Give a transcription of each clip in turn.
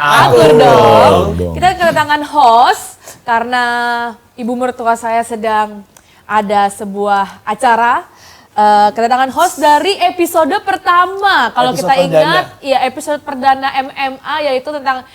Akur dong. Kita kedatangan host karena ibu mertua saya sedang ada sebuah acara. Kedatangan host dari episode pertama. Kalau kita ingat, ya episode perdana MMA yaitu tentang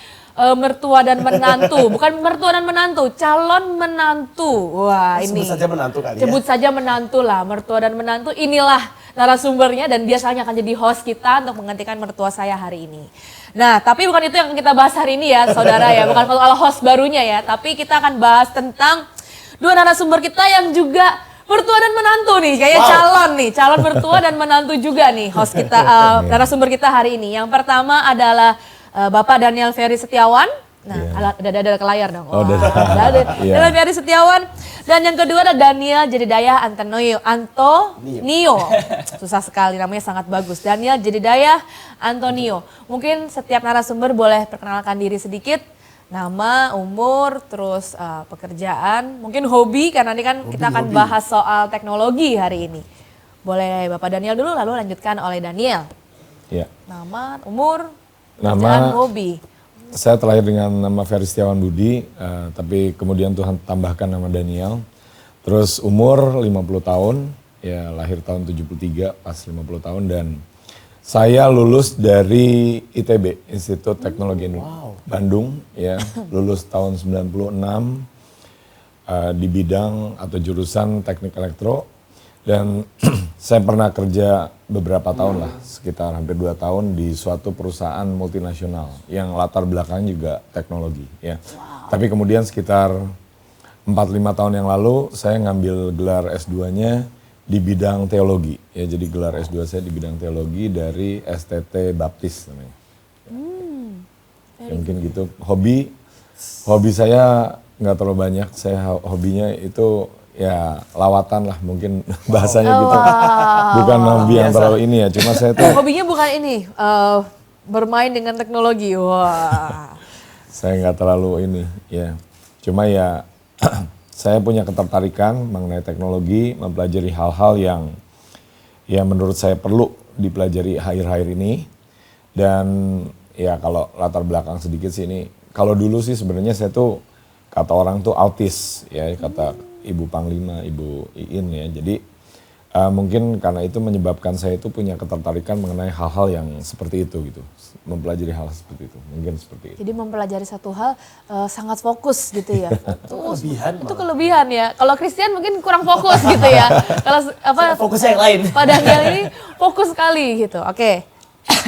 mertua dan menantu. Bukan mertua dan menantu, calon menantu. Wah ini. Sebut saja menantu kali ya. Sebut saja menantu lah, mertua dan menantu. Inilah narasumbernya dan biasanya akan jadi host kita untuk menggantikan mertua saya hari ini. Nah, tapi bukan itu yang kita bahas hari ini ya, saudara ya. Bukan soal host barunya ya, tapi kita akan bahas tentang dua narasumber kita yang juga mertua dan menantu nih. Kayaknya calon mertua dan menantu juga nih host kita, narasumber kita hari ini. Yang pertama adalah Bapak Daniel Ferry Setiawan. Nah, ada ke layar dong. Daniel Ferry Setiawan. Dan yang kedua ada Daniel Jedidayah Antonio. Susah sekali, namanya sangat bagus. Daniel Jedidayah Antonio. Mungkin setiap narasumber boleh perkenalkan diri sedikit. Nama, umur, terus pekerjaan, mungkin hobi, karena ini kan kita akan bahas soal teknologi hari ini. Boleh Bapak Daniel dulu, lalu lanjutkan oleh Daniel. Ya. Nama, umur, pekerjaan, hobi. Saya terlahir dengan nama Ferry Setiawan Budi, tapi kemudian Tuhan tambahkan nama Daniel. Terus umur 50 tahun, ya lahir tahun 73, pas 50 tahun. Dan saya lulus dari ITB, Institut Teknologi Bandung, ya lulus tahun 96 di bidang atau jurusan teknik elektro. Dan saya pernah kerja beberapa tahun lah, sekitar hampir 2 tahun di suatu perusahaan multinasional yang latar belakangnya juga teknologi. Ya. Tapi kemudian sekitar 4-5 tahun yang lalu saya ngambil gelar S2-nya di bidang teologi. Ya, jadi gelar S2 saya di bidang teologi dari STT Baptis namanya. Ya, mungkin gitu. Hobi saya nggak terlalu banyak. Saya hobinya itu ya lawatan lah mungkin bahasanya gitu. Bukan hobi yang terlalu ini ya, cuma saya tuh hobinya bukan ini, bermain dengan teknologi. Wah. Saya nggak terlalu ini ya. Cuma ya saya punya ketertarikan mengenai teknologi, mempelajari hal-hal yang ya menurut saya perlu dipelajari akhir-akhir ini. Dan ya kalau latar belakang sedikit sih ini, kalau dulu sih sebenarnya saya tuh kata orang tuh autis ya, kata Ibu Panglima, Ibu Iin ya. Jadi mungkin karena itu menyebabkan saya itu punya ketertarikan mengenai hal-hal yang seperti itu gitu. Mempelajari hal seperti itu, mungkin seperti itu. Jadi mempelajari satu hal sangat fokus gitu ya. Itu kelebihan ya. Kalau Christian mungkin kurang fokus gitu ya. Kalau fokusnya yang lain. Pak Daniel ini fokus sekali gitu. Oke.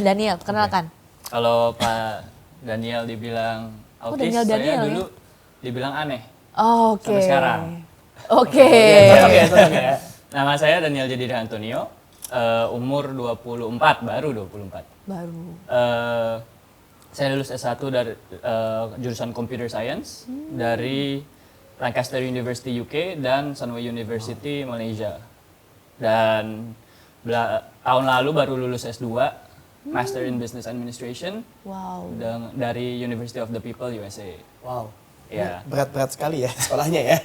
Daniel, kenalkan. Kalau Pak Daniel dibilang autis, saya dulu dibilang aneh. Oke. Sampai sekarang. Oke. Ya. Nama saya Daniel Jedidayah Antonio, umur 24, baru 24. Saya lulus S1 dari jurusan Computer Science dari Lancaster University UK dan Sunway University Malaysia. Dan tahun lalu baru lulus S2, Master in Business Administration dari University of the People USA. Wow. Ya. Berat-berat sekali ya sekolahnya ya.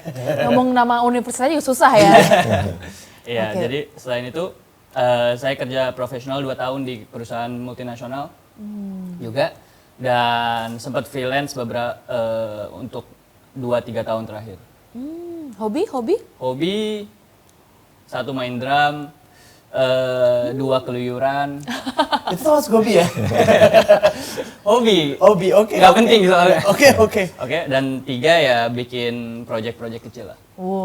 Ngomong nama universitasnya juga susah ya. Iya, jadi selain itu saya kerja profesional 2 tahun di perusahaan multinasional juga. Dan sempat freelance beberapa untuk 2-3 tahun terakhir. Hobi? Hobi, 1 main drum, 2 keluyuran. Itu termasuk hobi ya? Hobi, oke. Gak penting soalnya. Oke. Oke, dan 3 ya bikin project-project kecil lah.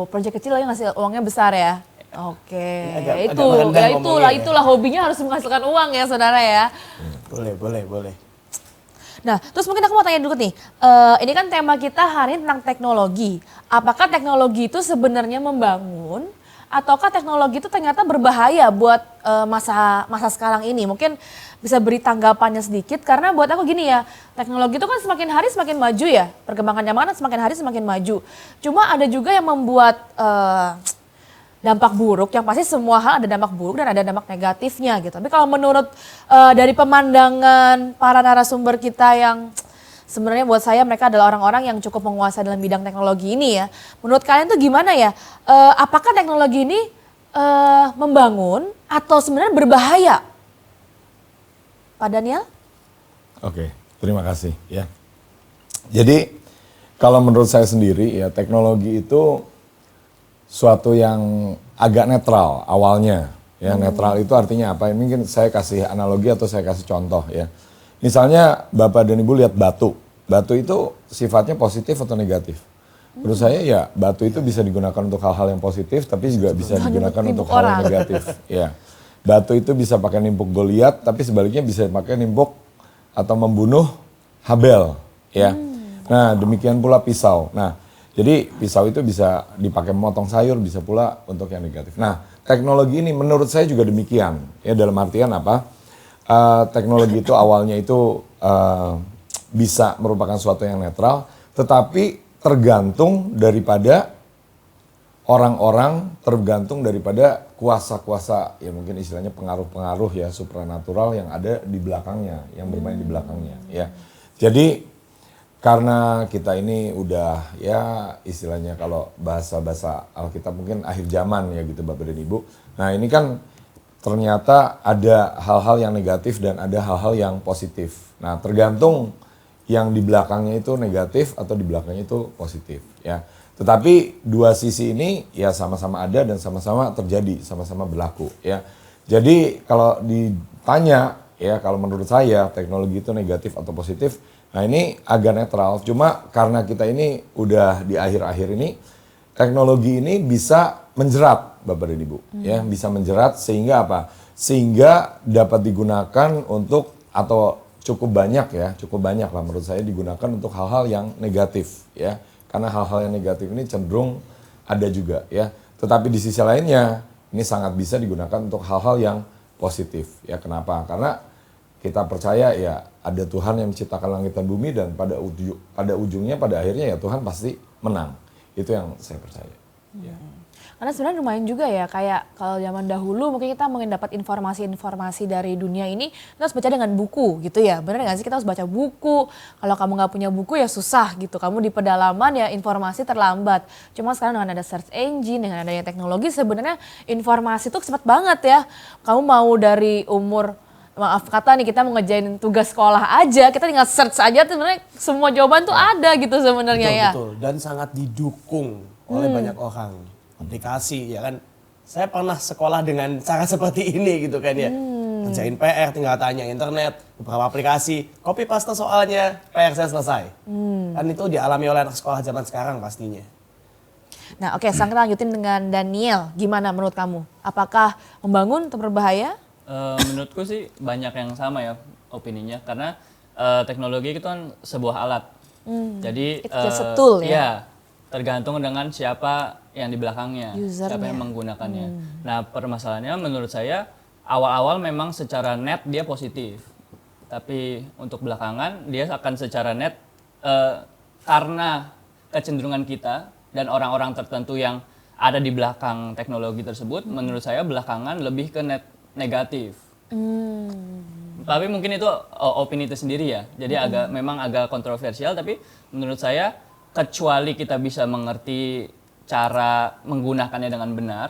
Project kecil yang ngasih uangnya besar ya. Oke, Agak itulah hobinya harus menghasilkan uang ya saudara ya. Boleh. Nah, terus mungkin aku mau tanya dulu nih, ini kan tema kita hari ini tentang teknologi. Apakah teknologi itu sebenarnya membangun, ataukah teknologi itu ternyata berbahaya buat masa sekarang ini? Mungkin bisa beri tanggapannya sedikit, karena buat aku gini ya, teknologi itu kan semakin hari semakin maju ya, perkembangan zaman kan semakin hari semakin maju. Cuma ada juga yang membuat dampak buruk, yang pasti semua hal ada dampak buruk dan ada dampak negatifnya gitu. Tapi kalau menurut dari pemandangan para narasumber kita yang sebenarnya buat saya mereka adalah orang-orang yang cukup menguasai dalam bidang teknologi ini ya. Menurut kalian tuh gimana ya? Apakah teknologi ini membangun atau sebenarnya berbahaya? Pak Daniel? Oke, terima kasih ya. Jadi kalau menurut saya sendiri ya teknologi itu suatu yang agak netral awalnya. Ya netral itu artinya apa? Mungkin saya kasih analogi atau saya kasih contoh ya. Misalnya Bapak dan Ibu lihat batu. Batu itu sifatnya positif atau negatif? Menurut saya ya batu itu bisa digunakan untuk hal-hal yang positif tapi juga bisa digunakan untuk hal yang negatif. Ya. Batu itu bisa pakai nimpuk Goliat tapi sebaliknya bisa pakai nimpuk atau membunuh Habel. Ya. Nah demikian pula pisau. Nah jadi pisau itu bisa dipakai memotong sayur, bisa pula untuk yang negatif. Nah teknologi ini menurut saya juga demikian. Ya dalam artian apa? Teknologi itu awalnya itu bisa merupakan suatu yang netral, tetapi tergantung daripada orang-orang, tergantung daripada kuasa-kuasa, ya mungkin istilahnya pengaruh-pengaruh ya supranatural yang ada di belakangnya, yang bermain di belakangnya. Ya, jadi karena kita ini udah ya istilahnya kalau bahasa-bahasa Alkitab mungkin akhir zaman ya gitu Bapak dan Ibu. Nah ini kan ternyata ada hal-hal yang negatif dan ada hal-hal yang positif. Nah tergantung yang di belakangnya itu negatif atau di belakangnya itu positif ya. Tetapi dua sisi ini ya sama-sama ada dan sama-sama terjadi, sama-sama berlaku ya. Jadi kalau ditanya ya kalau menurut saya teknologi itu negatif atau positif, nah ini agak netral. Cuma karena kita ini udah di akhir-akhir ini, teknologi ini bisa menjerat Bapak dan Ibu ya, bisa menjerat sehingga apa? Sehingga dapat digunakan untuk atau cukup banyak lah menurut saya digunakan untuk hal-hal yang negatif ya. Karena hal-hal yang negatif ini cenderung ada juga ya. Tetapi di sisi lainnya ini sangat bisa digunakan untuk hal-hal yang positif ya. Kenapa? Karena kita percaya ya ada Tuhan yang menciptakan langit dan bumi dan pada ujungnya pada akhirnya ya Tuhan pasti menang. Itu yang saya percaya. Ya. Karena sebenarnya lumayan juga ya, kayak kalau zaman dahulu mungkin kita mungkin dapat informasi-informasi dari dunia ini, kita harus baca dengan buku gitu ya. Bener gak sih, kita harus baca buku, kalau kamu gak punya buku ya susah gitu. Kamu di pedalaman ya informasi terlambat. Cuma sekarang dengan ada search engine, dengan adanya teknologi sebenarnya informasi itu cepat banget ya. Kamu mau dari umur, maaf kata nih kita mau ngejain tugas sekolah aja, kita tinggal search aja sebenarnya semua jawaban tuh ada gitu sebenarnya ya. Betul, dan sangat didukung oleh banyak orang. Aplikasi ya kan, saya pernah sekolah dengan cara seperti ini gitu kan ya. Kerjain PR tinggal tanya internet, beberapa aplikasi, copy paste soalnya, PR saya selesai. Kan itu dialami oleh anak sekolah zaman sekarang pastinya. Nah oke, sekarang kita lanjutin dengan Daniel, gimana menurut kamu? Apakah membangun atau berbahaya? Menurutku sih banyak yang sama ya opininya, karena teknologi itu kan sebuah alat. Jadi It's just a tool ya? Ya, tergantung dengan siapa yang di belakangnya, Usernya. siapa yang menggunakannya. Nah permasalahannya menurut saya awal-awal memang secara net dia positif, tapi untuk belakangan dia akan secara net karena kecenderungan kita dan orang-orang tertentu yang ada di belakang teknologi tersebut, menurut saya belakangan lebih ke net negatif. Tapi mungkin itu opini itu sendiri ya, jadi memang agak kontroversial, tapi menurut saya kecuali kita bisa mengerti cara menggunakannya dengan benar,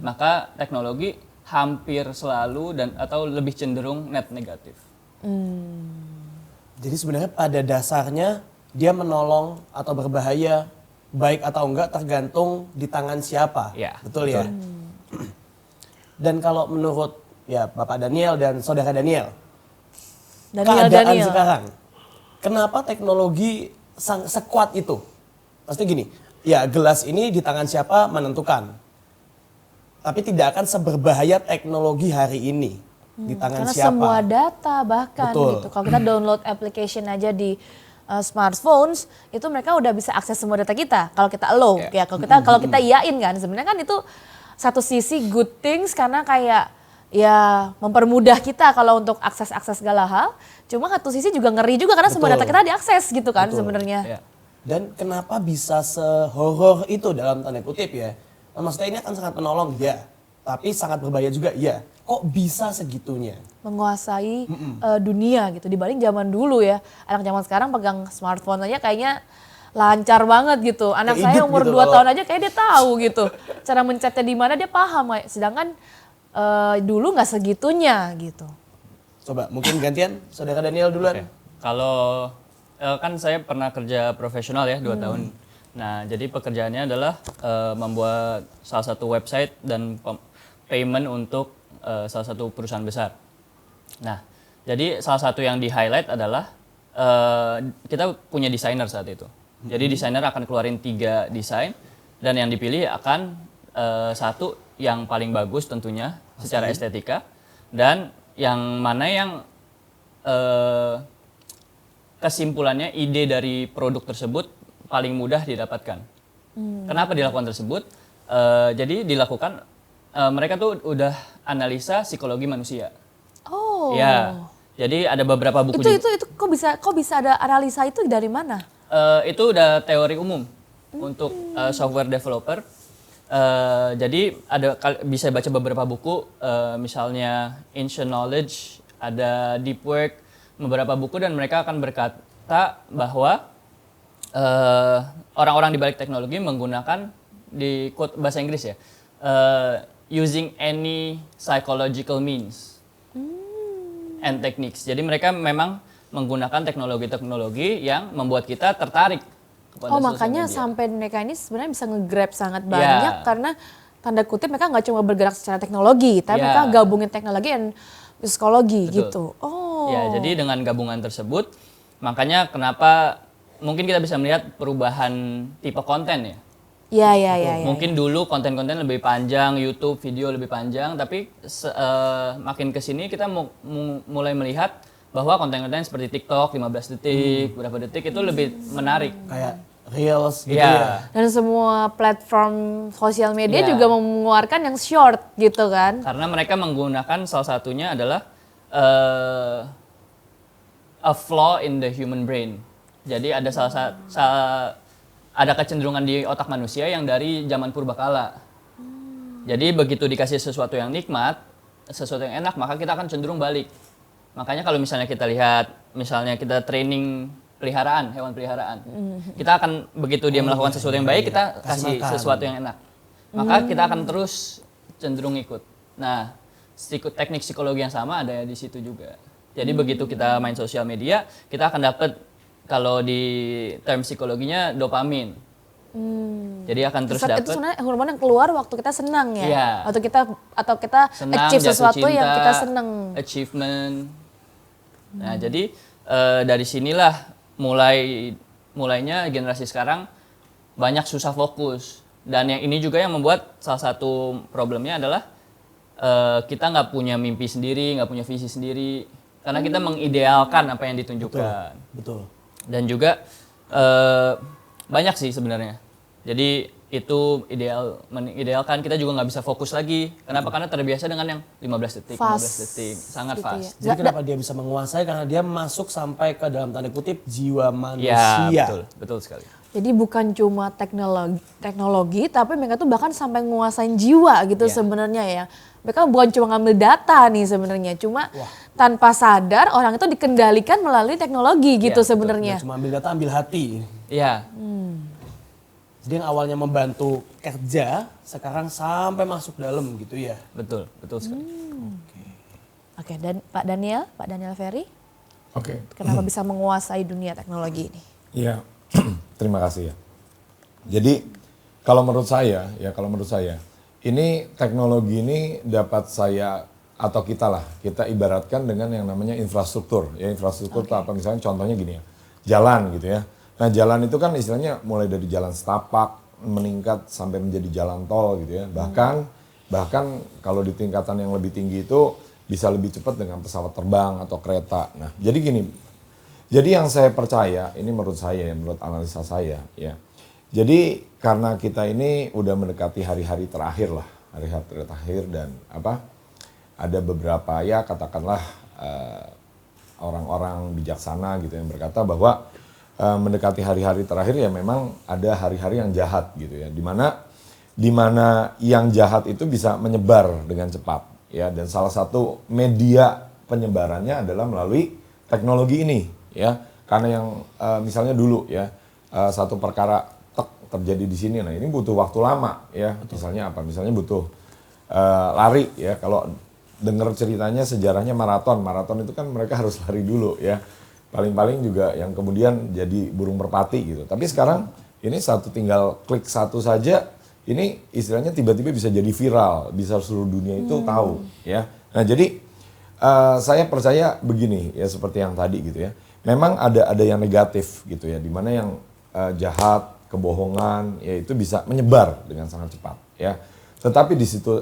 maka teknologi hampir selalu atau lebih cenderung net negatif. Jadi sebenarnya pada dasarnya dia menolong atau berbahaya baik atau enggak tergantung di tangan siapa. Ya, betul ya. Dan kalau menurut ya Bapak Daniel dan Saudara Daniel, keadaan sekarang, kenapa teknologi sekuat itu? Pasti gini, ya gelas ini di tangan siapa menentukan. Tapi tidak akan seberbahaya teknologi hari ini di tangan Karena siapa. semua data bahkan Betul. gitu. Kalau kita download application aja di smartphones, itu mereka udah bisa akses semua data kita. Kalau kita allow, ya kalau kita iyain kan, sebenarnya kan itu satu sisi good things karena kayak ya mempermudah kita kalau untuk akses segala hal. Cuma satu sisi juga ngeri juga karena semua data kita diakses gitu kan sebenarnya. Ya. Dan kenapa bisa sehoror itu dalam tanda kutip ya? Maksudnya ini akan sangat menolong ya, tapi sangat berbahaya juga ya. Kok bisa segitunya? Menguasai dunia gitu dibanding zaman dulu ya. Anak zaman sekarang pegang smartphone aja kayaknya lancar banget gitu. Anak Kayak saya umur gitu 2 loh. tahun aja kayak dia tahu gitu. Cara mencetnya di mana dia paham. Sedangkan dulu nggak segitunya gitu. Coba mungkin gantian Saudara Daniel duluan. Kalau Kan saya pernah kerja profesional ya 2 tahun. Nah, jadi pekerjaannya adalah membuat salah satu website dan payment untuk salah satu perusahaan besar. Nah, jadi salah satu yang di-highlight adalah kita punya desainer saat itu. Jadi desainer akan keluarin 3 desain dan yang dipilih akan satu yang paling bagus tentunya secara estetika dan yang mana yang kesimpulannya ide dari produk tersebut paling mudah didapatkan. Kenapa dilakukan tersebut? Jadi dilakukan mereka tuh udah analisa psikologi manusia. Oh. Ya. Jadi ada beberapa buku Itu kok bisa ada analisa itu dari mana? Itu udah teori umum untuk software developer. Jadi bisa baca beberapa buku, misalnya Ancient Knowledge, ada Deep Work, beberapa buku dan mereka akan berkata bahwa orang-orang di balik teknologi menggunakan di quote bahasa Inggris ya, using any psychological means and techniques. Jadi mereka memang menggunakan teknologi-teknologi yang membuat kita tertarik kepada sosial makanya media. sampai mereka ini sebenarnya bisa nge-grab sangat banyak karena tanda kutip mereka nggak cuma bergerak secara teknologi, tapi mereka gabungin teknologi dan psikologi. Betul. Gitu. Oh. Ya, jadi dengan gabungan tersebut, makanya kenapa mungkin kita bisa melihat perubahan tipe konten ya. Ya. Mungkin dulu konten-konten lebih panjang, YouTube video lebih panjang, tapi makin kesini kita mulai melihat bahwa konten-konten seperti TikTok 15 detik, berapa detik itu lebih menarik. Kayak Reels gitu ya. Dan semua platform sosial media juga mengeluarkan yang short gitu kan. Karena mereka menggunakan salah satunya adalah a flaw in the human brain. Jadi ada ada kecenderungan di otak manusia yang dari zaman purbakala. Jadi begitu dikasih sesuatu yang nikmat, sesuatu yang enak, maka kita akan cenderung balik. Makanya kalau misalnya kita lihat, misalnya kita training peliharaan, hewan peliharaan, kita akan begitu dia melakukan sesuatu yang baik, kita kasih sesuatu yang enak. Maka kita akan terus cenderung ikut. Nah, teknik psikologi yang sama ada di situ juga. Jadi begitu kita main sosial media, kita akan dapat kalau di term psikologinya dopamin. Jadi akan terus dapat. Itu sebenarnya hormon yang keluar waktu kita senang ya. Iya. Atau kita Senang, achieve jatuh sesuatu cinta, yang kita senang. Achievement. Nah, jadi dari sinilah mulainya generasi sekarang banyak susah fokus. Dan yang ini juga yang membuat salah satu problemnya adalah kita nggak punya mimpi sendiri, nggak punya visi sendiri. Karena kita mengidealkan apa yang ditunjukkan. Betul. Dan juga banyak sih sebenarnya. Jadi itu mengidealkan kita juga nggak bisa fokus lagi. Kenapa? Karena terbiasa dengan yang 15 detik, Fast. 15 detik, sangat Gitu fast. Jadi kenapa dia bisa menguasai? Karena dia masuk sampai ke dalam tanda kutip jiwa Ya, manusia. betul sekali. Jadi bukan cuma teknologi, tapi mereka tuh bahkan sampai nguasain jiwa gitu sebenarnya ya. Mereka bukan cuma ngambil data nih sebenarnya, cuma tanpa sadar orang itu dikendalikan melalui teknologi gitu sebenarnya. Cuma ambil data, ambil hati. Iya. Jadi yang awalnya membantu kerja, sekarang sampai masuk dalam gitu ya. Betul sekali. Oke, dan Pak Daniel Ferry, Oke. kenapa bisa menguasai dunia teknologi ini? Iya, terima kasih ya. Jadi kalau menurut saya, ini teknologi ini dapat saya atau kita ibaratkan dengan yang namanya infrastruktur. Ya infrastruktur itu apa? Misalnya contohnya gini ya, jalan gitu ya. Nah jalan itu kan istilahnya mulai dari jalan setapak meningkat sampai menjadi jalan tol gitu ya. Bahkan kalau di tingkatan yang lebih tinggi itu bisa lebih cepat dengan pesawat terbang atau kereta. Nah jadi gini, jadi yang saya percaya ini menurut saya, menurut analisa saya ya. Jadi karena kita ini udah mendekati hari-hari terakhir lah, hari-hari terakhir dan ada beberapa ya katakanlah orang-orang bijaksana gitu yang berkata bahwa mendekati hari-hari terakhir ya memang ada hari-hari yang jahat gitu ya, dimana yang jahat itu bisa menyebar dengan cepat ya, dan salah satu media penyebarannya adalah melalui teknologi ini ya, karena yang misalnya dulu ya satu perkara terjadi di sini, nah ini butuh waktu lama ya. Misalnya apa? Misalnya butuh lari ya. Kalau dengar ceritanya sejarahnya maraton itu kan mereka harus lari dulu ya. paling-paling juga yang kemudian jadi burung merpati gitu. Tapi sekarang ini tinggal klik satu saja, ini istilahnya tiba-tiba bisa jadi viral, bisa seluruh dunia itu tahu ya. Nah jadi saya percaya begini ya, seperti yang tadi gitu ya. Memang ada yang negatif gitu ya, di mana yang jahat, kebohongan ya itu bisa menyebar dengan sangat cepat ya. Tetapi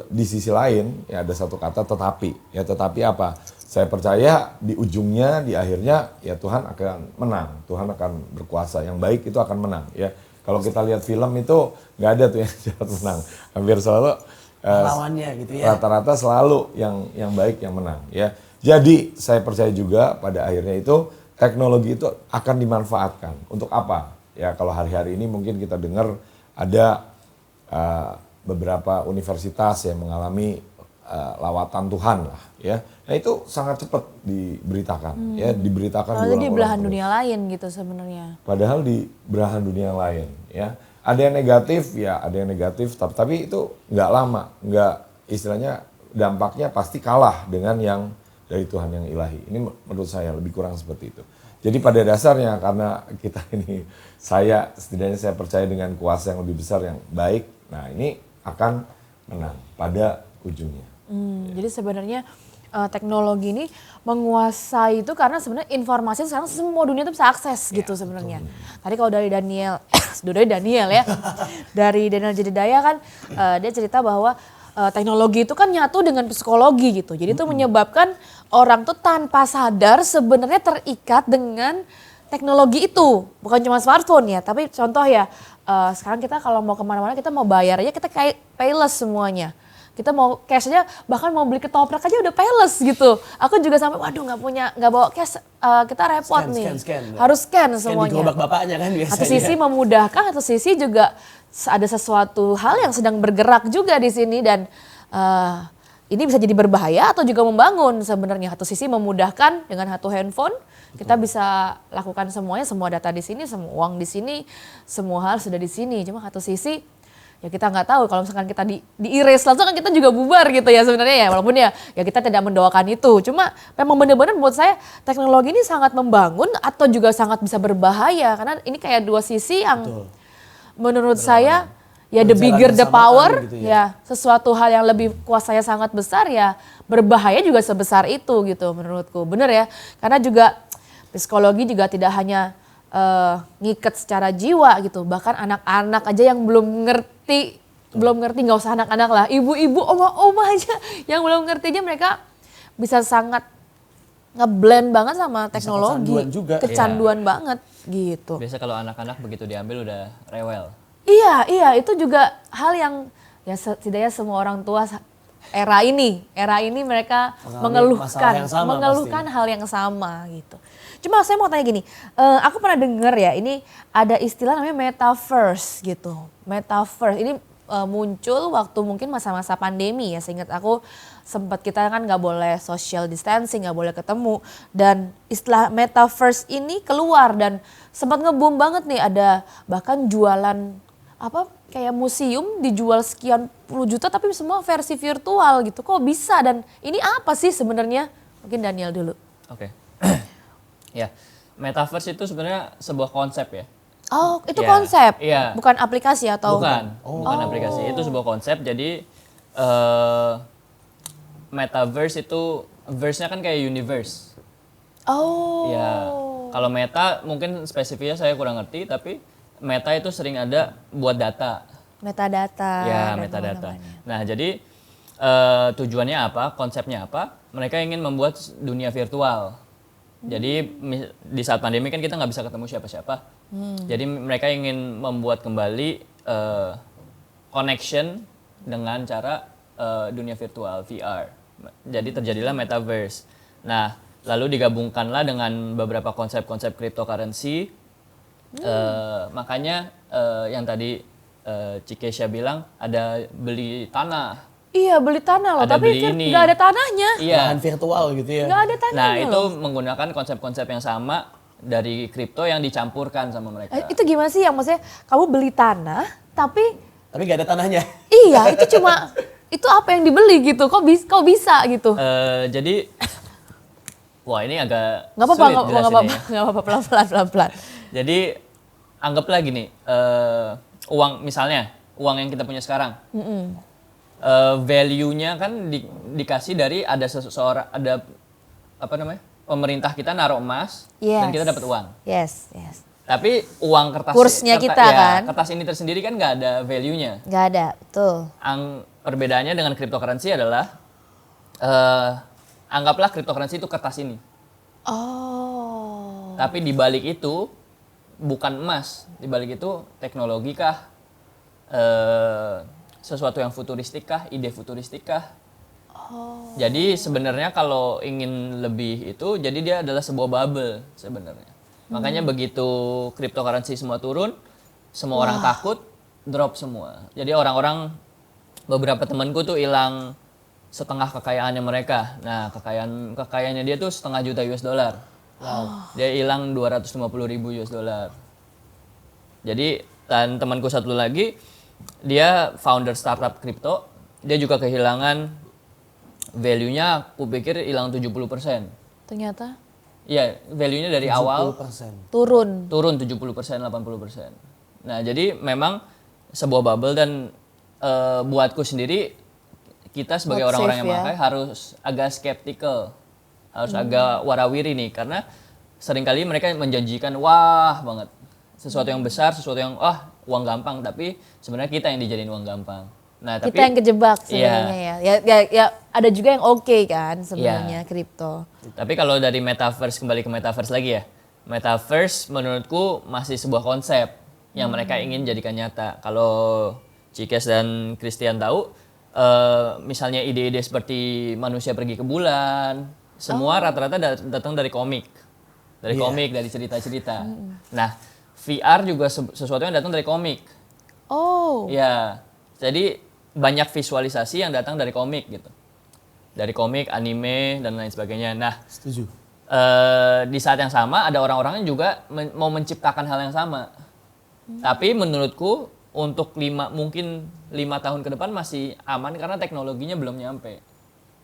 di sisi lain ya ada satu kata tetapi. Ya tetapi apa? Saya percaya di ujungnya, di akhirnya ya Tuhan akan menang. Tuhan akan berkuasa. Yang baik itu akan menang ya. Kalau kita lihat film itu nggak ada tuh yang jahat menang. Hampir selalu lawannya gitu ya. Rata-rata selalu yang baik yang menang ya. Jadi saya percaya juga pada akhirnya itu teknologi itu akan dimanfaatkan. Untuk apa? Ya kalau hari-hari ini mungkin kita dengar ada beberapa universitas yang mengalami lawatan Tuhan lah ya. Nah itu sangat cepat diberitakan ya, diberitakan Padahal di belahan terus. dunia lain gitu sebenarnya. Padahal di belahan dunia lain ya. Ada yang negatif ya, ada yang negatif tapi itu nggak lama, nggak istilahnya dampaknya pasti kalah dengan yang dari Tuhan yang ilahi. Ini menurut saya lebih kurang seperti itu. Jadi pada dasarnya karena kita ini setidaknya saya percaya dengan kuasa yang lebih besar yang baik. Nah ini akan menang pada ujungnya. Jadi sebenarnya teknologi ini menguasai itu karena sebenarnya informasi sekarang semua dunia itu bisa akses gitu sebenarnya. Tadi kalau dari Daniel, ya, dari Daniel Jedediah kan dia cerita bahwa teknologi itu kan nyatu dengan psikologi gitu. Jadi itu menyebabkan orang tuh tanpa sadar sebenarnya terikat dengan teknologi itu. Bukan cuma smartphone ya, tapi contoh ya sekarang kita kalau mau kemana-mana kita mau bayar aja kita kayak payless semuanya. Kita mau cash aja, bahkan mau beli ketoprak aja udah payless gitu. Aku juga sampai waduh nggak bawa cash, kita repot nih. Harus scan semuanya. Di gerobak bapaknya kan biasanya. Satu sisi memudahkan, satu sisi juga ada sesuatu hal yang sedang bergerak juga di sini dan ini bisa jadi berbahaya atau juga membangun sebenarnya. Satu sisi memudahkan dengan satu handphone, kita bisa lakukan semuanya, semua data di sini, semua uang di sini, semua hal sudah di sini. Cuma satu sisi ya kita nggak tahu kalau misalkan kita di-erase langsung kan kita juga bubar gitu ya sebenarnya ya. Walaupun ya kita tidak mendoakan itu. Cuma memang benar-benar buat saya teknologi ini sangat membangun atau juga sangat bisa berbahaya. Karena ini kayak dua sisi yang menurut saya ya the bigger the power gitu ya. Sesuatu hal yang lebih kuasanya sangat besar ya berbahaya juga sebesar itu gitu menurutku. Bener ya, karena juga psikologi juga tidak hanya ngikat secara jiwa gitu, bahkan anak-anak aja yang belum ngerti nggak usah anak-anak lah, ibu-ibu, oma-oma aja yang belum ngerti aja mereka bisa sangat ngeblend banget sama teknologi, kecanduan banget gitu. Biasa kalau anak-anak begitu diambil udah rewel. Iya, itu juga hal yang ya setidaknya semua orang tua era ini mereka mengeluhkan hal yang sama gitu. Cuma saya mau tanya gini, aku pernah dengar ya ini ada istilah namanya metaverse gitu. Metaverse ini muncul waktu mungkin masa-masa pandemi ya, seingat aku sempat kita kan nggak boleh social distancing, nggak boleh ketemu dan istilah metaverse ini keluar dan sempat nge-boom banget nih, ada bahkan jualan kayak museum dijual sekian puluh juta tapi semua versi virtual gitu. Kok bisa dan ini apa sih sebenarnya? Mungkin Daniel dulu. Oke. Ya, metaverse itu sebenarnya sebuah konsep ya. Oh, itu Ya, konsep? iya. Bukan aplikasi atau? Bukan aplikasi. Itu sebuah konsep. Jadi metaverse itu verse-nya kan kayak universe. Oh. Ya, kalau meta mungkin spesifiknya saya kurang ngerti, tapi meta itu sering ada buat data. Metadata. Ya, dan metadata. teman-temannya. Nah, jadi tujuannya apa, konsepnya apa? Mereka ingin membuat dunia virtual. Jadi di saat pandemi kan kita nggak bisa ketemu siapa-siapa. Jadi mereka ingin membuat kembali connection dengan cara dunia virtual, VR. Jadi terjadilah metaverse. Nah, lalu digabungkanlah dengan beberapa konsep-konsep cryptocurrency. Makanya yang tadi Cikesha bilang ada beli tanah. Iya, beli tanah loh, Ada tapi beli ini. nggak ada tanahnya. Iya. Lahan virtual gitu ya. Nggak ada tanahnya Nah, itu loh. menggunakan konsep-konsep yang sama dari kripto yang dicampurkan sama mereka. Itu gimana sih yang maksudnya kamu beli tanah tapi nggak ada tanahnya. iya itu cuma itu apa yang dibeli gitu, kok bisa gitu. Jadi Wah, ini agak Nggak apa-apa, sulit nggak jelasinnya apa-apa, ya. nggak apa-apa, pelan-pelan. Jadi anggaplah gini, uang misalnya uang yang kita punya sekarang, value-nya kan dikasih dari ada seseorang, ada apa namanya, pemerintah kita naruh emas dan Yes. kita dapat uang. Yes. Tapi uang kertas Kursnya kita kan? kertas ini tersendiri kan nggak ada value-nya. Nggak ada, betul. Perbedaannya dengan cryptocurrency adalah anggaplah cryptocurrency itu kertas ini. Oh. Tapi di balik itu bukan emas, di balik itu teknologi kah, sesuatu yang futuristik kah, ide futuristik kah. Jadi sebenarnya kalau ingin lebih itu, jadi dia adalah sebuah bubble sebenarnya. Makanya begitu cryptocurrency semua turun, semua orang takut, drop semua. Jadi orang-orang, beberapa temanku tuh hilang setengah kekayaannya mereka. Nah, kekayaannya dia tuh $1,5 juta US dollar. Wow. Dia hilang 250.000 US dollar. Jadi, dan temanku satu lagi, dia founder startup kripto, dia juga kehilangan value-nya, aku pikir hilang 70%. Ternyata Iya, value-nya dari awal 70%. turun. 70%, 80%. Nah, jadi memang sebuah bubble dan buatku sendiri, kita sebagai Not orang-orang safe yang ya. memakai harus agak skeptical, harus agak warawiri nih, karena seringkali mereka menjanjikan wah banget, sesuatu yang besar, sesuatu yang uang gampang, tapi sebenarnya kita yang dijadiin uang gampang. Nah, tapi Kita yang kejebak sebenarnya ya. Ya ada juga yang oke kan sebenarnya kripto. Tapi kalau dari metaverse, kembali ke metaverse lagi ya. Metaverse menurutku masih sebuah konsep yang mereka ingin jadikan nyata. Kalau Cikes dan Christian tahu, misalnya ide-ide seperti manusia pergi ke bulan, semua rata-rata datang dari komik. Dari komik, dari cerita-cerita. Nah, VR juga sesuatu yang datang dari komik. Oh. Ya, jadi banyak visualisasi yang datang dari komik gitu. Dari komik, anime, dan lain sebagainya. Nah, Setuju. di saat yang sama ada orang-orang yang juga mau menciptakan hal yang sama. Tapi menurutku untuk mungkin 5 tahun ke depan masih aman karena teknologinya belum nyampe.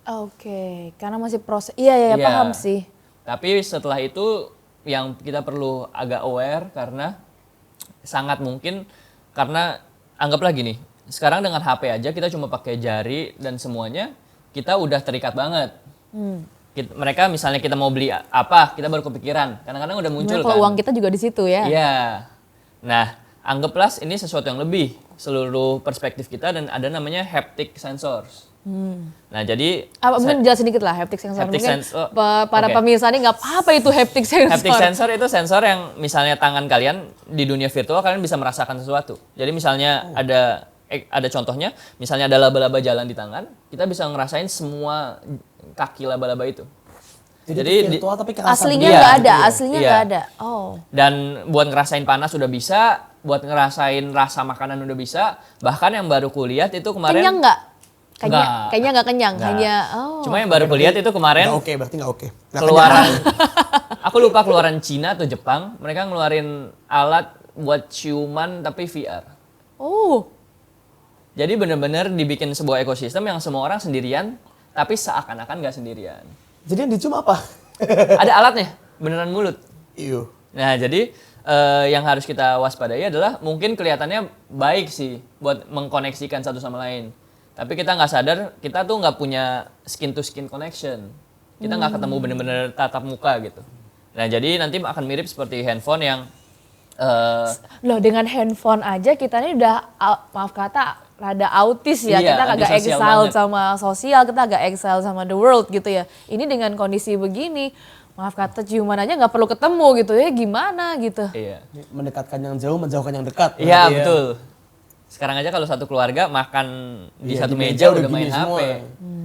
Oke, karena masih proses. Iya, Iya. paham sih. Tapi setelah itu yang kita perlu agak aware karena sangat mungkin, karena anggaplah gini, sekarang dengan HP aja kita cuma pakai jari dan semuanya kita udah terikat banget. Mereka misalnya kita mau beli apa, kita baru kepikiran. Kadang-kadang udah muncul Kalau kan. uang kita juga di situ ya. Iya. Nah, anggaplah ini sesuatu yang lebih seluruh perspektif kita dan ada namanya haptic sensors. Nah, jadi Mungkin jelasin dikit lah haptic sensor. Haptic Mungkin sensor, para oke. pemirsa ini nggak apa itu haptic sensor. haptic sensor itu sensor yang misalnya tangan kalian di dunia virtual kalian bisa merasakan sesuatu. Jadi misalnya ada contohnya, misalnya ada laba-laba jalan di tangan, kita bisa ngerasain semua kaki laba-laba itu. Jadi virtual tapi kerasa. Aslinya Iya, nggak ada, iya. aslinya Iya. nggak ada. Oh. Dan buat ngerasain panas udah bisa, buat ngerasain rasa makanan udah bisa, bahkan yang baru kulihat itu kemarin. Kenyang nggak? Nggak. Kayaknya nggak kenyang, Nggak. hanya Cuma yang baru kulihat itu kemarin Nggak oke, berarti nggak oke. Nggak keluaran, kenyang. aku lupa keluaran Cina atau Jepang, mereka ngeluarin alat buat ciuman tapi VR. Oh. Jadi benar-benar dibikin sebuah ekosistem yang semua orang sendirian, tapi seakan-akan nggak sendirian. Jadi yang dicium apa? Ada alatnya, beneran mulut. Iyo. Nah, jadi yang harus kita waspadai adalah mungkin kelihatannya baik sih buat mengkoneksikan satu sama lain. Tapi kita nggak sadar, kita tuh nggak punya skin to skin connection. Kita nggak ketemu bener-bener tatap muka gitu. Nah, jadi nanti akan mirip seperti handphone yang Loh, dengan handphone aja kita ini udah maaf kata rada autis ya. Iya, Kita agak antisosial exile banget. sama sosial, kita agak exile sama the world gitu ya. Ini dengan kondisi begini, maaf kata ciuman aja nggak perlu ketemu gitu ya, gimana gitu. iya. Mendekatkan yang jauh, menjauhkan yang dekat. Iya, Berarti ya. betul. Sekarang aja kalau satu keluarga makan di Iya, satu di meja meja udah udah main gini HP. semua.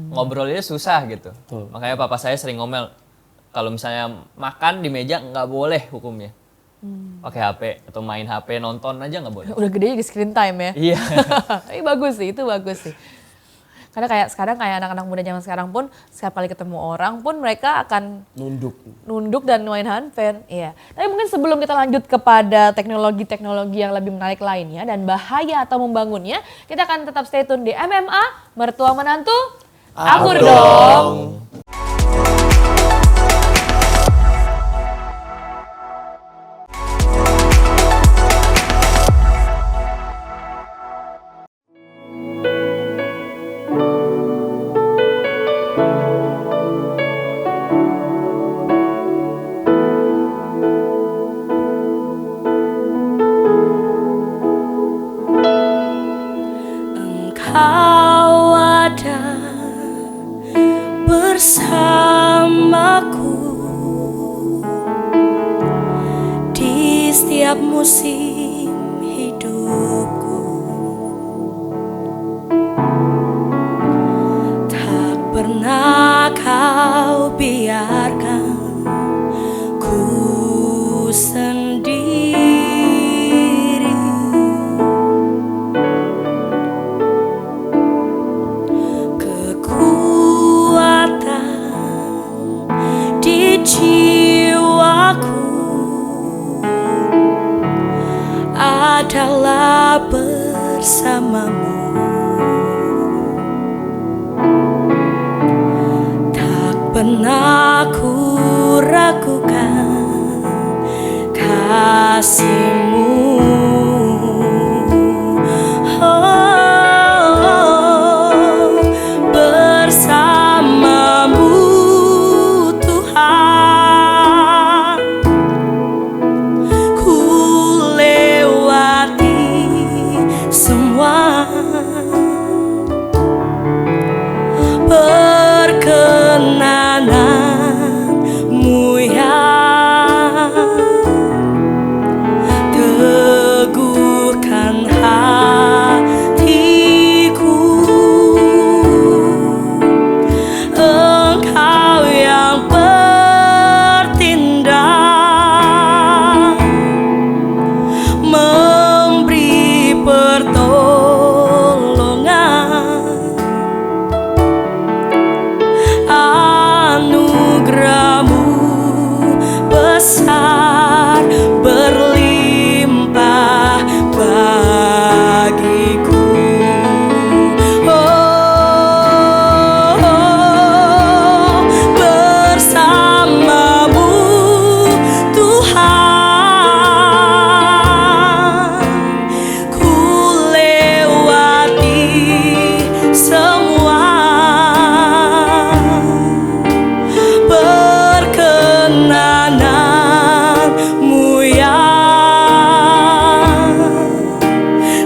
Ngobrolnya susah gitu. Betul. Makanya papa saya sering ngomel, kalau misalnya makan di meja nggak boleh hukumnya. Pakai HP atau main HP, nonton aja nggak boleh. Udah gede di screen time ya. Iya. Tapi bagus sih, itu bagus sih. Karena kayak sekarang kayak anak-anak muda zaman sekarang pun setiap kali ketemu orang pun mereka akan nunduk dan main handphone. Iya. Tapi mungkin sebelum kita lanjut kepada teknologi-teknologi yang lebih menarik lainnya dan bahaya atau membangunnya, kita akan tetap stay tune di MMA, Mertua Menantu, Akur dong. musim hidupku. Tak pernah kau biarkan ku sendiri. Kekuatan di jiwaku adalah bersamamu. Tak pernah ku ragukan kasihmu. Oh, bersamamu Tuhan, ku lewati semua perkenananmu ya. Teguhkan hatiku, Engkau yang bertindak, memberi pertolongan. Anugerahmu besar berlimpah bagiku. Oh, bersamamu Tuhan, ku lewati semua perkenananmu ya.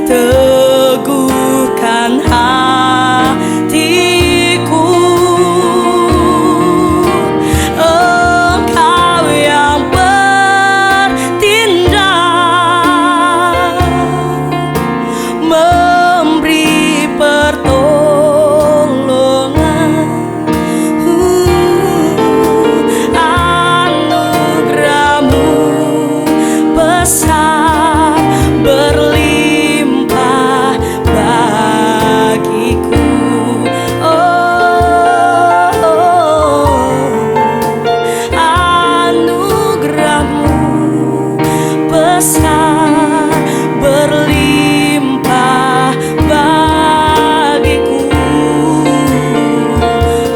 Teguhkan hatiku, Engkau yang bertindak, memberi pertolongan. Anugerahmu besar berlimpah bagiku. Oh, anugerahmu besar berlimpah bagiku.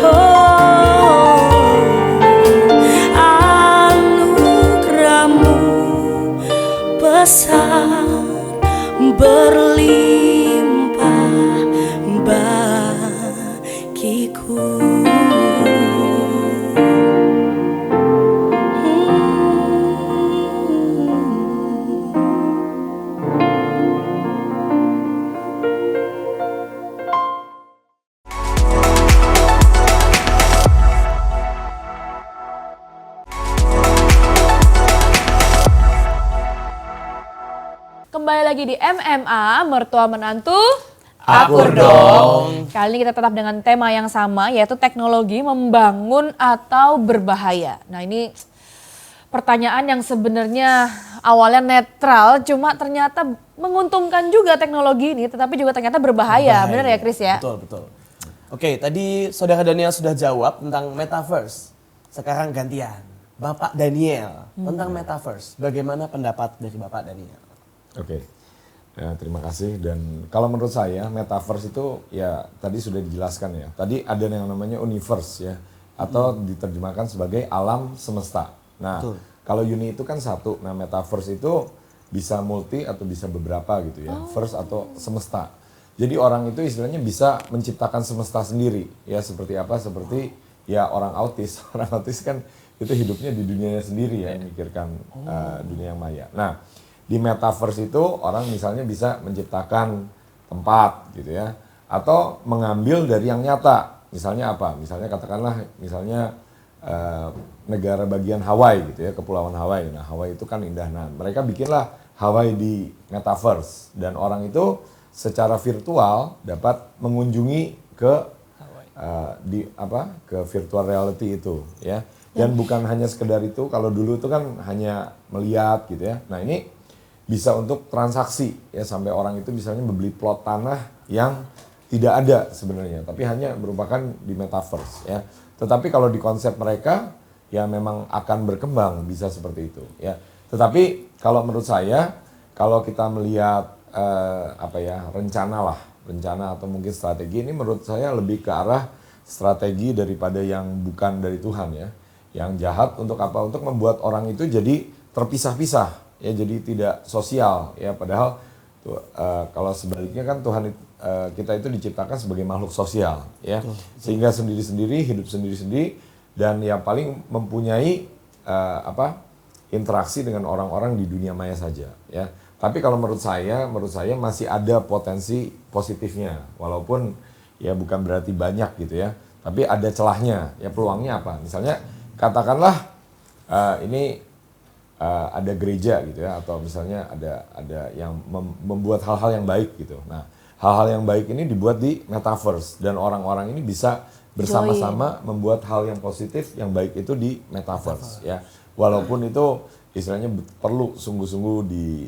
Oh, anugerahmu besar berlimpah bagiku. Kembali lagi di MMA, Mertua Menantu Akur dong. Kali ini kita tetap dengan tema yang sama, yaitu teknologi membangun atau berbahaya. Nah ini pertanyaan yang sebenarnya awalnya netral, cuma ternyata menguntungkan juga teknologi ini, tetapi juga ternyata berbahaya. Benar ya Chris ya? Betul, betul. Oke, tadi Saudara Daniel sudah jawab tentang metaverse. Sekarang gantian, Bapak Daniel tentang metaverse. Bagaimana pendapat dari Bapak Daniel? Oke, ya, terima kasih. Dan kalau menurut saya metaverse itu ya tadi sudah dijelaskan ya. Tadi ada yang namanya universe ya, atau diterjemahkan sebagai alam semesta. Nah, Betul. kalau uni itu kan satu. Nah, metaverse itu bisa multi atau bisa beberapa gitu ya. Verse atau semesta. Jadi orang itu istilahnya bisa menciptakan semesta sendiri. Ya seperti apa? Seperti ya orang autis. Orang autis kan itu hidupnya di dunianya sendiri ya, memikirkan dunia yang maya. Nah, di metaverse itu orang misalnya bisa menciptakan tempat gitu ya, atau mengambil dari yang nyata. Misalnya apa? Misalnya katakanlah misalnya negara bagian Hawaii gitu ya, kepulauan Hawaii. Nah, Hawaii itu kan indah. Nah, mereka bikinlah Hawaii di metaverse dan orang itu secara virtual dapat mengunjungi ke ke virtual reality itu ya. Dan bukan hanya sekedar itu, kalau dulu itu kan hanya melihat gitu ya. Nah, ini bisa untuk transaksi ya, sampai orang itu misalnya membeli plot tanah yang tidak ada sebenarnya, tapi hanya merupakan di metaverse ya. Tetapi kalau di konsep mereka ya memang akan berkembang bisa seperti itu ya. Tetapi kalau menurut saya kalau kita melihat rencana atau mungkin strategi, ini menurut saya lebih ke arah strategi daripada yang bukan dari Tuhan ya. Yang jahat untuk apa? Untuk membuat orang itu jadi terpisah-pisah ya, jadi tidak sosial ya. Padahal kalau sebaliknya kan Tuhan kita itu diciptakan sebagai makhluk sosial ya, sehingga sendiri-sendiri, hidup sendiri-sendiri, dan yang paling mempunyai interaksi dengan orang-orang di dunia maya saja ya. Tapi kalau menurut saya masih ada potensi positifnya, walaupun ya bukan berarti banyak gitu ya, tapi ada celahnya ya. Peluangnya apa? Misalnya katakanlah ini ada gereja gitu ya, atau misalnya ada yang membuat hal-hal yang baik gitu. Nah, hal-hal yang baik ini dibuat di metaverse dan orang-orang ini bisa bersama-sama membuat hal yang positif, yang baik itu di metaverse ya. Walaupun itu istilahnya perlu sungguh-sungguh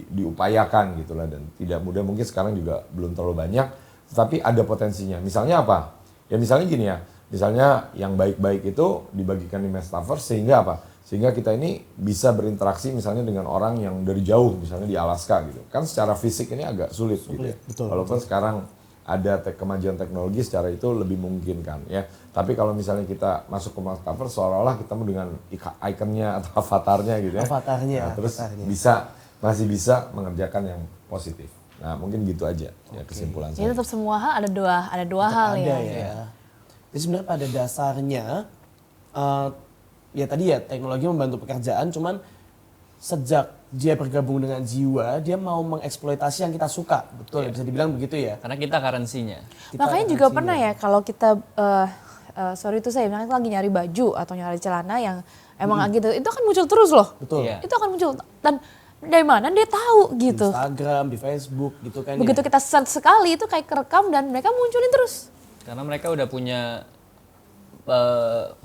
diupayakan gitulah, dan tidak mudah, mungkin sekarang juga belum terlalu banyak, tetapi ada potensinya. Misalnya apa? Ya misalnya gini ya, misalnya yang baik-baik itu dibagikan di metaverse sehingga apa? Sehingga kita ini bisa berinteraksi misalnya dengan orang yang dari jauh, misalnya di Alaska gitu. Kan secara fisik ini agak sulit gitu ya. Walaupun sekarang ada kemajuan teknologi secara itu lebih memungkinkan ya. Tapi kalau misalnya kita masuk ke metaverse seolah-olah kita dengan ikonnya atau avatarnya gitu ya. Nah, terus masih bisa mengerjakan yang positif. Nah, mungkin gitu aja ya kesimpulan Jadi saya. tetap semua hal ada dua hal ya. Jadi sebenarnya pada dasarnya ya tadi ya, teknologi membantu pekerjaan, cuman sejak dia bergabung dengan jiwa, dia mau mengeksploitasi yang kita suka. Betul, bisa dibilang begitu ya. Karena kita currency-nya. Makanya juga pernah ya kalau kita sorry itu saya misalnya lagi nyari baju atau nyari celana yang emang gitu, itu akan muncul terus loh. Betul. Iya. Itu akan muncul, dan dari mana dia tahu gitu. Di Instagram, di Facebook gitu kan. Begitu kita search sekali itu kayak kerekam dan mereka munculin terus. Karena mereka udah punya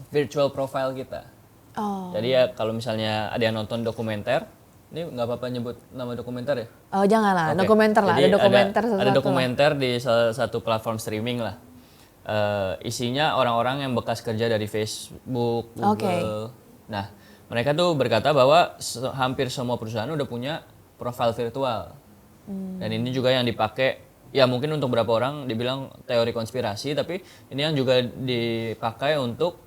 virtual profile kita. Oh. Jadi ya kalau misalnya ada yang nonton dokumenter, ini nggak apa-apa nyebut nama dokumenter ya? Oh janganlah, Oke. dokumenter lah, Jadi ada dokumenter ada sesuatu. dokumenter di salah satu platform streaming lah. Isinya orang-orang yang bekas kerja dari Facebook, Google. Oke. Nah, mereka tuh berkata bahwa hampir semua perusahaan udah punya profil virtual. Dan ini juga yang dipakai, ya mungkin untuk beberapa orang dibilang teori konspirasi, tapi ini yang juga dipakai untuk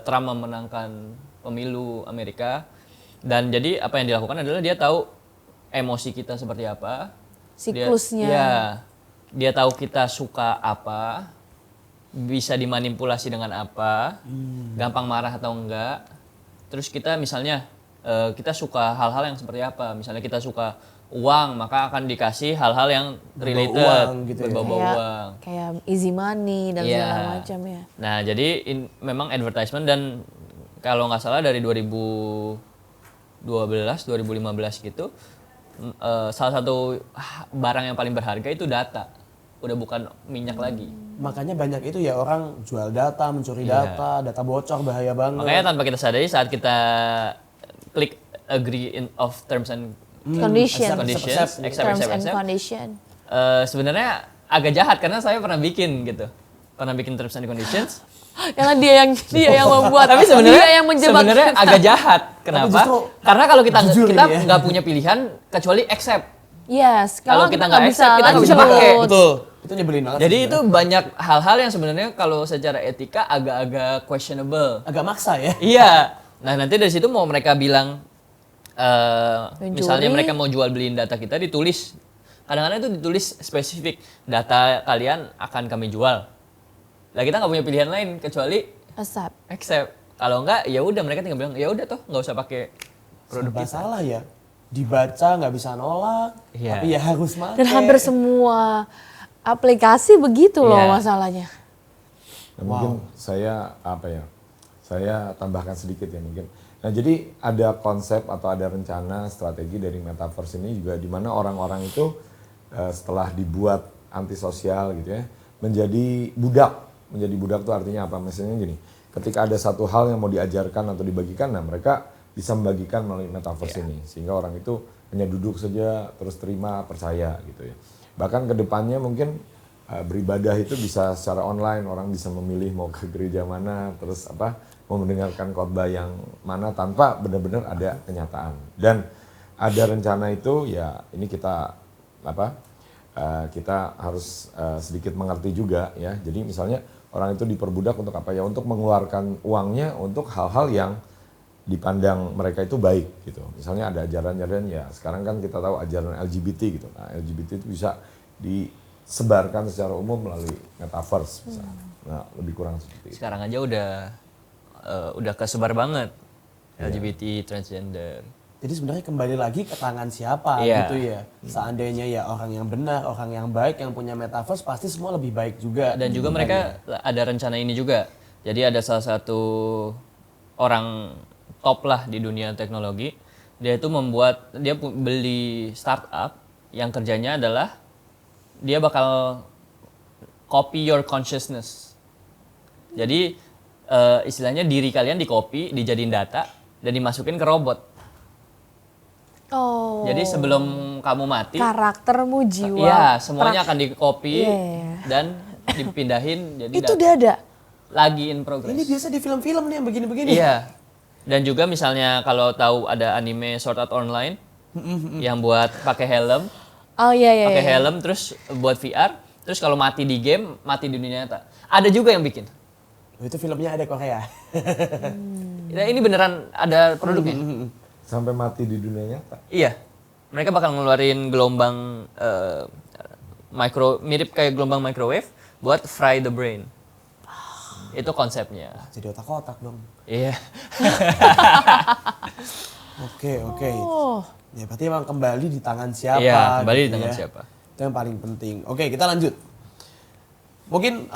Trump memenangkan pemilu Amerika. Dan jadi apa yang dilakukan adalah dia tahu emosi kita seperti apa, Siklusnya. dia tahu kita suka apa, bisa dimanipulasi dengan apa, gampang marah atau enggak. Terus kita misalnya kita suka hal-hal yang seperti apa, misalnya kita suka uang, maka akan dikasih hal-hal yang related, uang gitu ya. berbau uang. Kayak easy money dan Iya. segala macam ya. Nah, jadi memang advertisement, dan kalau nggak salah dari 2015 gitu, salah satu barang yang paling berharga itu data, udah bukan minyak lagi. Makanya banyak itu ya orang jual data, mencuri Iya. data bocor, bahaya banget. Makanya tanpa kita sadari saat kita klik agree of terms and Condition. conditions, accept, Terms accept, and accept, condition. sebenarnya agak jahat karena saya pernah bikin terms and conditions. Karena dia yang membuat. Tapi sebenarnya dia yang menjebak. sebenarnya agak jahat. Kenapa? justru Karena kalau kita jujur ini ya. nggak punya pilihan kecuali accept. Yes, Kalau kita nggak bisa accept, kita nggak bisa lanjut. pakai. Betul. Itu nyebelin banget. Jadi sih itu banyak hal-hal yang sebenarnya kalau secara etika agak-agak questionable. agak maksa ya. Iya. Nah, nanti dari situ mau mereka bilang Mencuri. misalnya mereka mau jual beliin data kita, ditulis. Kadang-kadang itu ditulis spesifik, data kalian akan kami jual. Lah kita nggak punya pilihan lain kecuali accept. Kalau enggak ya udah, mereka tinggal bilang ya udah toh nggak usah pakai produk Serba kita. salah ya. Dibaca nggak bisa nolak, Iya. tapi ya harus pakai. Dan hampir semua aplikasi begitu loh Iya. masalahnya. Nah, mungkin saya tambahkan sedikit ya mungkin. Nah, jadi ada konsep atau ada rencana strategi dari metaverse ini juga di mana orang-orang itu setelah dibuat antisosial gitu ya, menjadi budak. Menjadi budak itu artinya apa? Misalnya gini, ketika ada satu hal yang mau diajarkan atau dibagikan, nah mereka bisa membagikan melalui metaverse ini. Sehingga orang itu hanya duduk saja, terus terima, percaya gitu ya. Bahkan ke depannya mungkin beribadah itu bisa secara online, orang bisa memilih mau ke gereja mana, terus mau mendengarkan khotbah yang mana tanpa benar-benar ada kenyataan. Dan ada rencana itu ya ini kita kita harus sedikit mengerti juga ya. Jadi misalnya orang itu diperbudak untuk apa ya? Untuk mengeluarkan uangnya untuk hal-hal yang dipandang mereka itu baik gitu. Misalnya ada ajaran-ajaran ya sekarang kan kita tahu ajaran LGBT gitu. Nah, LGBT itu bisa disebarkan secara umum melalui metaverse misalnya. Nah, lebih kurang seperti itu. Sekarang aja udah kesebar banget LGBT, transgender. Jadi sebenarnya kembali lagi ke tangan siapa gitu ya. Seandainya ya orang yang benar, orang yang baik yang punya metaverse pasti semua lebih baik juga. Dan juga mereka ada rencana ini juga. Jadi ada salah satu orang top lah di dunia teknologi. Dia itu beli startup yang kerjanya adalah dia bakal copy your consciousness. Jadi istilahnya diri kalian di-copy, dijadiin data dan dimasukin ke robot. Oh. Jadi sebelum kamu mati, karaktermu, jiwa. iya, semuanya akan di-copy dan dipindahin jadi itu udah ada. Lagi in progress. Ini biasa di film-film nih yang begini-begini. Iya. Dan juga misalnya kalau tahu ada anime Sword Art Online yang buat pakai helm. Oh iya. Pakai helm terus buat VR, terus kalau mati di game, mati di dunia nyata. Ada juga yang bikin. Itu filmnya ada Korea. Ya, ini beneran ada produknya. Sampai mati di dunia nyata. Iya. Mereka bakal ngeluarin gelombang mirip kayak gelombang microwave buat fry the brain. Itu konsepnya. Jadi otak-otak dong. Iya. Oke. Ya berarti emang kembali di tangan siapa. Iya, kembali di gitu tangan ya. siapa. Itu yang paling penting. Oke, kita lanjut. Mungkin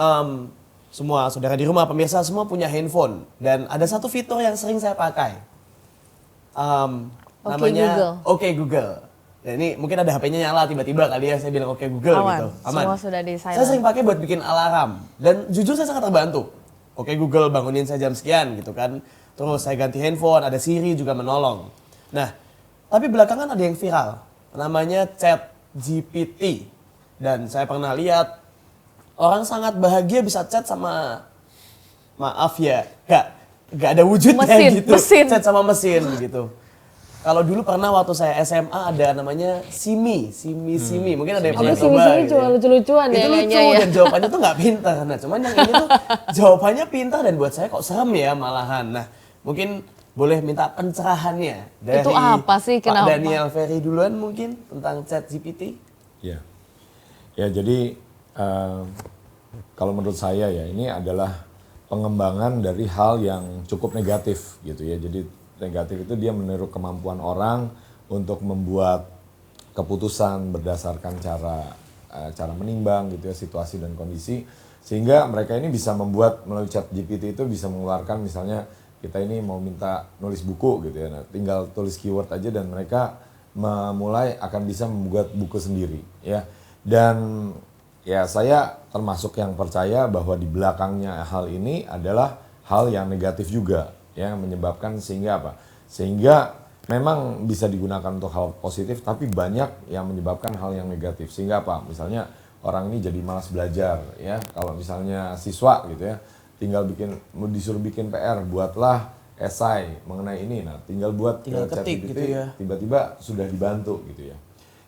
semua saudara di rumah, pemirsa semua punya handphone. Dan ada satu fitur yang sering saya pakai. Namanya Oke Google. Dan ini mungkin ada HP-nya nyala tiba-tiba kali ya saya bilang Oke Google gitu. Aman. Semua sudah di silent. Saya sering pakai buat bikin alarm. Dan jujur saya sangat terbantu. Oke Google bangunin saya jam sekian gitu kan. Terus saya ganti handphone, ada Siri juga menolong. Nah, tapi belakangan ada yang viral. Namanya ChatGPT. Dan saya pernah lihat orang sangat bahagia bisa chat sama, maaf ya, gak ada wujudnya gitu. Chat sama mesin begitu. Kalau dulu pernah waktu saya SMA ada namanya Simi. Mungkin ada yang pernah coba. Simi cuma lucu-lucuan ya. Itu lucu dan jawabannya tuh nggak pintar. Nah cuman yang ini tuh jawabannya pintar dan buat saya kok serem ya malahan. Nah mungkin boleh minta pencerahannya dari itu apa sih, kenapa? Pak Daniel Ferry duluan mungkin tentang ChatGPT. Ya jadi kalau menurut saya ya ini adalah pengembangan dari hal yang cukup negatif gitu ya. Jadi negatif itu dia meniru kemampuan orang untuk membuat keputusan berdasarkan cara menimbang gitu ya situasi dan kondisi, sehingga mereka ini bisa membuat melalui ChatGPT itu bisa mengeluarkan misalnya kita ini mau minta nulis buku gitu ya, nah, tinggal tulis keyword aja dan mereka memulai akan bisa membuat buku sendiri ya. Dan ya saya termasuk yang percaya bahwa di belakangnya hal ini adalah hal yang negatif juga. Ya, menyebabkan sehingga memang bisa digunakan untuk hal positif tapi banyak yang menyebabkan hal yang negatif. Sehingga apa? Misalnya orang ini jadi malas belajar ya. Kalau misalnya siswa gitu ya, disuruh bikin PR, buatlah esai mengenai ini. Nah, tinggal ketik gitu ya. Tiba-tiba sudah dibantu gitu ya.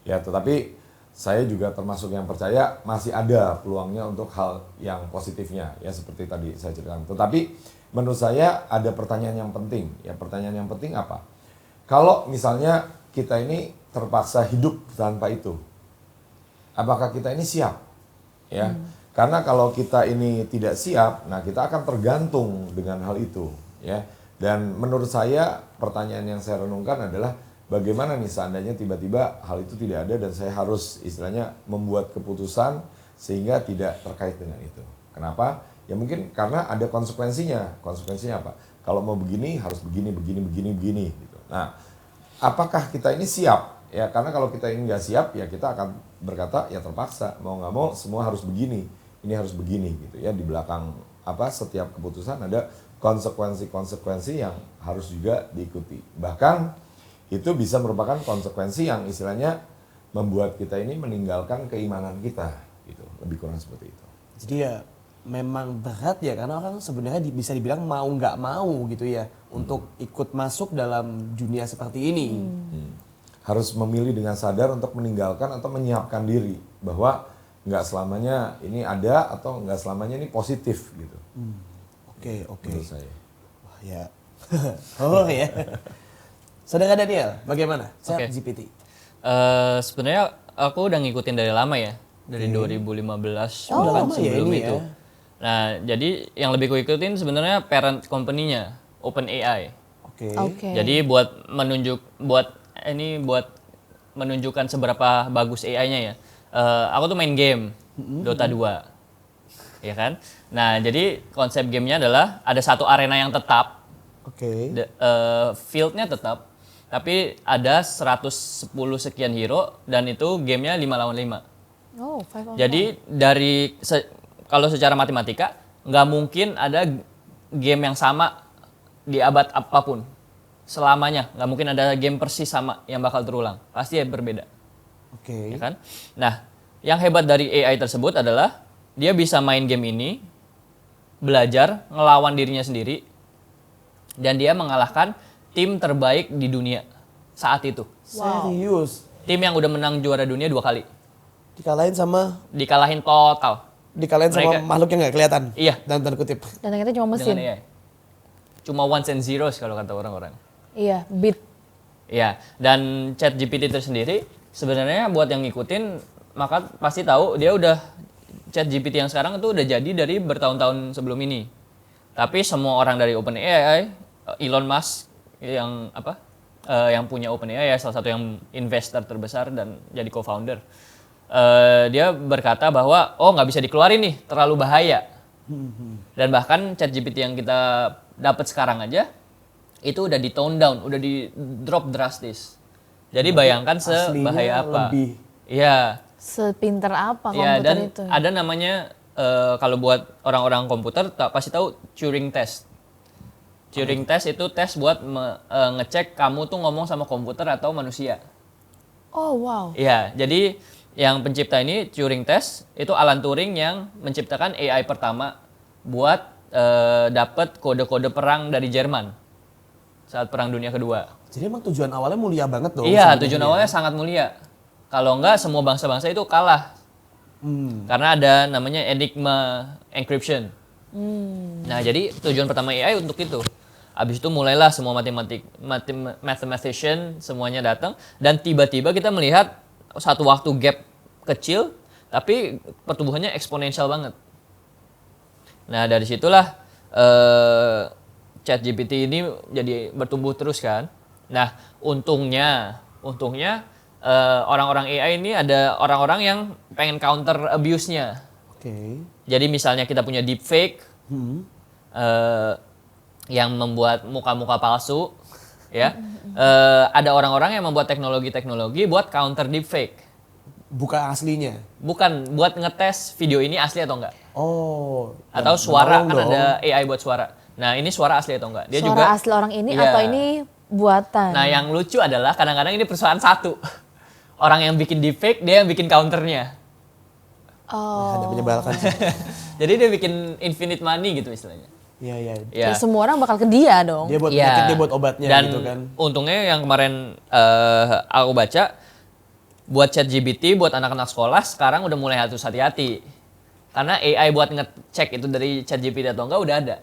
Ya, tetapi saya juga termasuk yang percaya masih ada peluangnya untuk hal yang positifnya ya seperti tadi saya ceritakan. Tetapi menurut saya ada pertanyaan yang penting. Ya, pertanyaan yang penting apa? Kalau misalnya kita ini terpaksa hidup tanpa itu, apakah kita ini siap? Ya, karena kalau kita ini tidak siap, nah kita akan tergantung dengan hal itu. Ya, dan menurut saya pertanyaan yang saya renungkan adalah bagaimana nih seandainya tiba-tiba hal itu tidak ada dan saya harus istilahnya membuat keputusan sehingga tidak terkait dengan itu. Kenapa? Ya mungkin karena ada konsekuensinya. Konsekuensinya apa? Kalau mau begini harus begini, begini gitu. Nah, apakah kita ini siap? Ya, karena kalau kita ini nggak siap, ya kita akan berkata ya terpaksa, mau nggak mau semua harus begini, ini harus begini gitu ya. Di belakang setiap keputusan ada konsekuensi yang harus juga diikuti. Bahkan itu bisa merupakan konsekuensi yang istilahnya membuat kita ini meninggalkan keimanan kita gitu. Lebih kurang seperti itu. Jadi ya memang berat ya karena orang sebenarnya bisa dibilang mau nggak mau gitu ya untuk ikut masuk dalam dunia seperti ini. Harus memilih dengan sadar untuk meninggalkan atau menyiapkan diri bahwa nggak selamanya ini ada atau nggak selamanya ini positif gitu. Oke. Menurut saya. Wah ya. Oh ya. Saudara Daniel, bagaimana? Oke. ChatGPT. Sebenarnya aku udah ngikutin dari lama ya, dari 2015 Udah bahkan lama ya sebelum ini itu. ya. Nah, jadi yang lebih ku ikutin sebenarnya parent company-nya, OpenAI. Oke. Oke. Jadi buat menunjukkan seberapa bagus AI-nya ya. Aku tuh main game Dota 2. Ya kan? Nah, jadi konsep gamenya adalah ada satu arena yang tetap, Oke. field-nya tetap, tapi ada 110 sekian hero dan itu gamenya 5 lawan 5. Oh, 5 on Jadi kalau secara matematika nggak mungkin ada game yang sama di abad apapun selamanya. Nggak mungkin ada game persis sama yang bakal terulang. Pasti berbeda, Oke. ya kan? Nah, yang hebat dari AI tersebut adalah dia bisa main game ini, belajar ngelawan dirinya sendiri, dan dia mengalahkan tim terbaik di dunia saat itu. Serius. Tim yang udah menang juara dunia 2 kali. Dikalahin sama Dikalahin total sama Mereka- makhluk yang nggak kelihatan. Iya. Dalam tanda kutip. Dan ternyata cuma mesin. dengan AI. Cuma ones and zeros kalau kata orang-orang. Iya, bit. Ya, dan ChatGPT itu sendiri sebenarnya buat yang ngikutin maka pasti tahu dia udah ChatGPT yang sekarang itu udah jadi dari bertahun-tahun sebelum ini. Tapi semua orang dari OpenAI, Elon Musk yang punya OpenAI, salah satu yang investor terbesar dan jadi co-founder. Dia berkata bahwa nggak bisa dikeluarin nih, terlalu bahaya. Dan bahkan ChatGPT yang kita dapat sekarang aja itu udah di tone down, udah di drop drastis. Jadi bayangkan sebahaya Aslinya apa. lebih. Iya. Sepinter apa Iya, komputer dan itu? ada namanya kalau buat orang-orang komputer pasti tahu Turing test. Turing test itu tes buat ngecek kamu tuh ngomong sama komputer atau manusia. Oh, wow. Iya, jadi yang pencipta ini Turing test itu Alan Turing yang menciptakan AI pertama buat dapat kode-kode perang dari Jerman saat Perang Dunia Kedua. Jadi emang tujuan awalnya mulia banget dong. Iya, sebenarnya. tujuan awalnya sangat mulia. Kalau enggak semua bangsa-bangsa itu kalah. Karena ada namanya Enigma encryption. Nah, jadi tujuan pertama AI untuk itu. Habis itu mulailah semua mathematician semuanya datang dan tiba-tiba kita melihat satu waktu gap kecil tapi pertumbuhannya eksponensial banget. Nah, dari situlah ChatGPT ini jadi bertumbuh terus kan. Nah, untungnya orang-orang AI ini ada orang-orang yang pengen counter abuse-nya. Oke. Jadi misalnya kita punya deepfake yang membuat muka-muka palsu, ya. Ada orang-orang yang membuat teknologi-teknologi buat counter deepfake. Bukan aslinya. Bukan buat ngetes video ini asli atau enggak. Oh. Atau ya, suara, tolong kan dong. ada AI buat suara. Nah, ini suara asli atau enggak? Dia Suara juga asli orang ini Iya. atau ini buatan? Nah, yang lucu adalah kadang-kadang ini perusahaan satu. Orang yang bikin deepfake, dia yang bikin counternya. Oh. Ada menyebalkan sih. Jadi dia bikin infinite money gitu istilahnya. Iya, iya. Ya. Ya, semua orang bakal ke dia dong. Dia buat Iya. penyakit, dia buat obatnya Dan gitu kan. untungnya yang kemarin aku baca, buat ChatGPT, buat anak-anak sekolah sekarang udah mulai harus hati-hati. Karena AI buat ngecek itu dari ChatGPT atau enggak udah ada.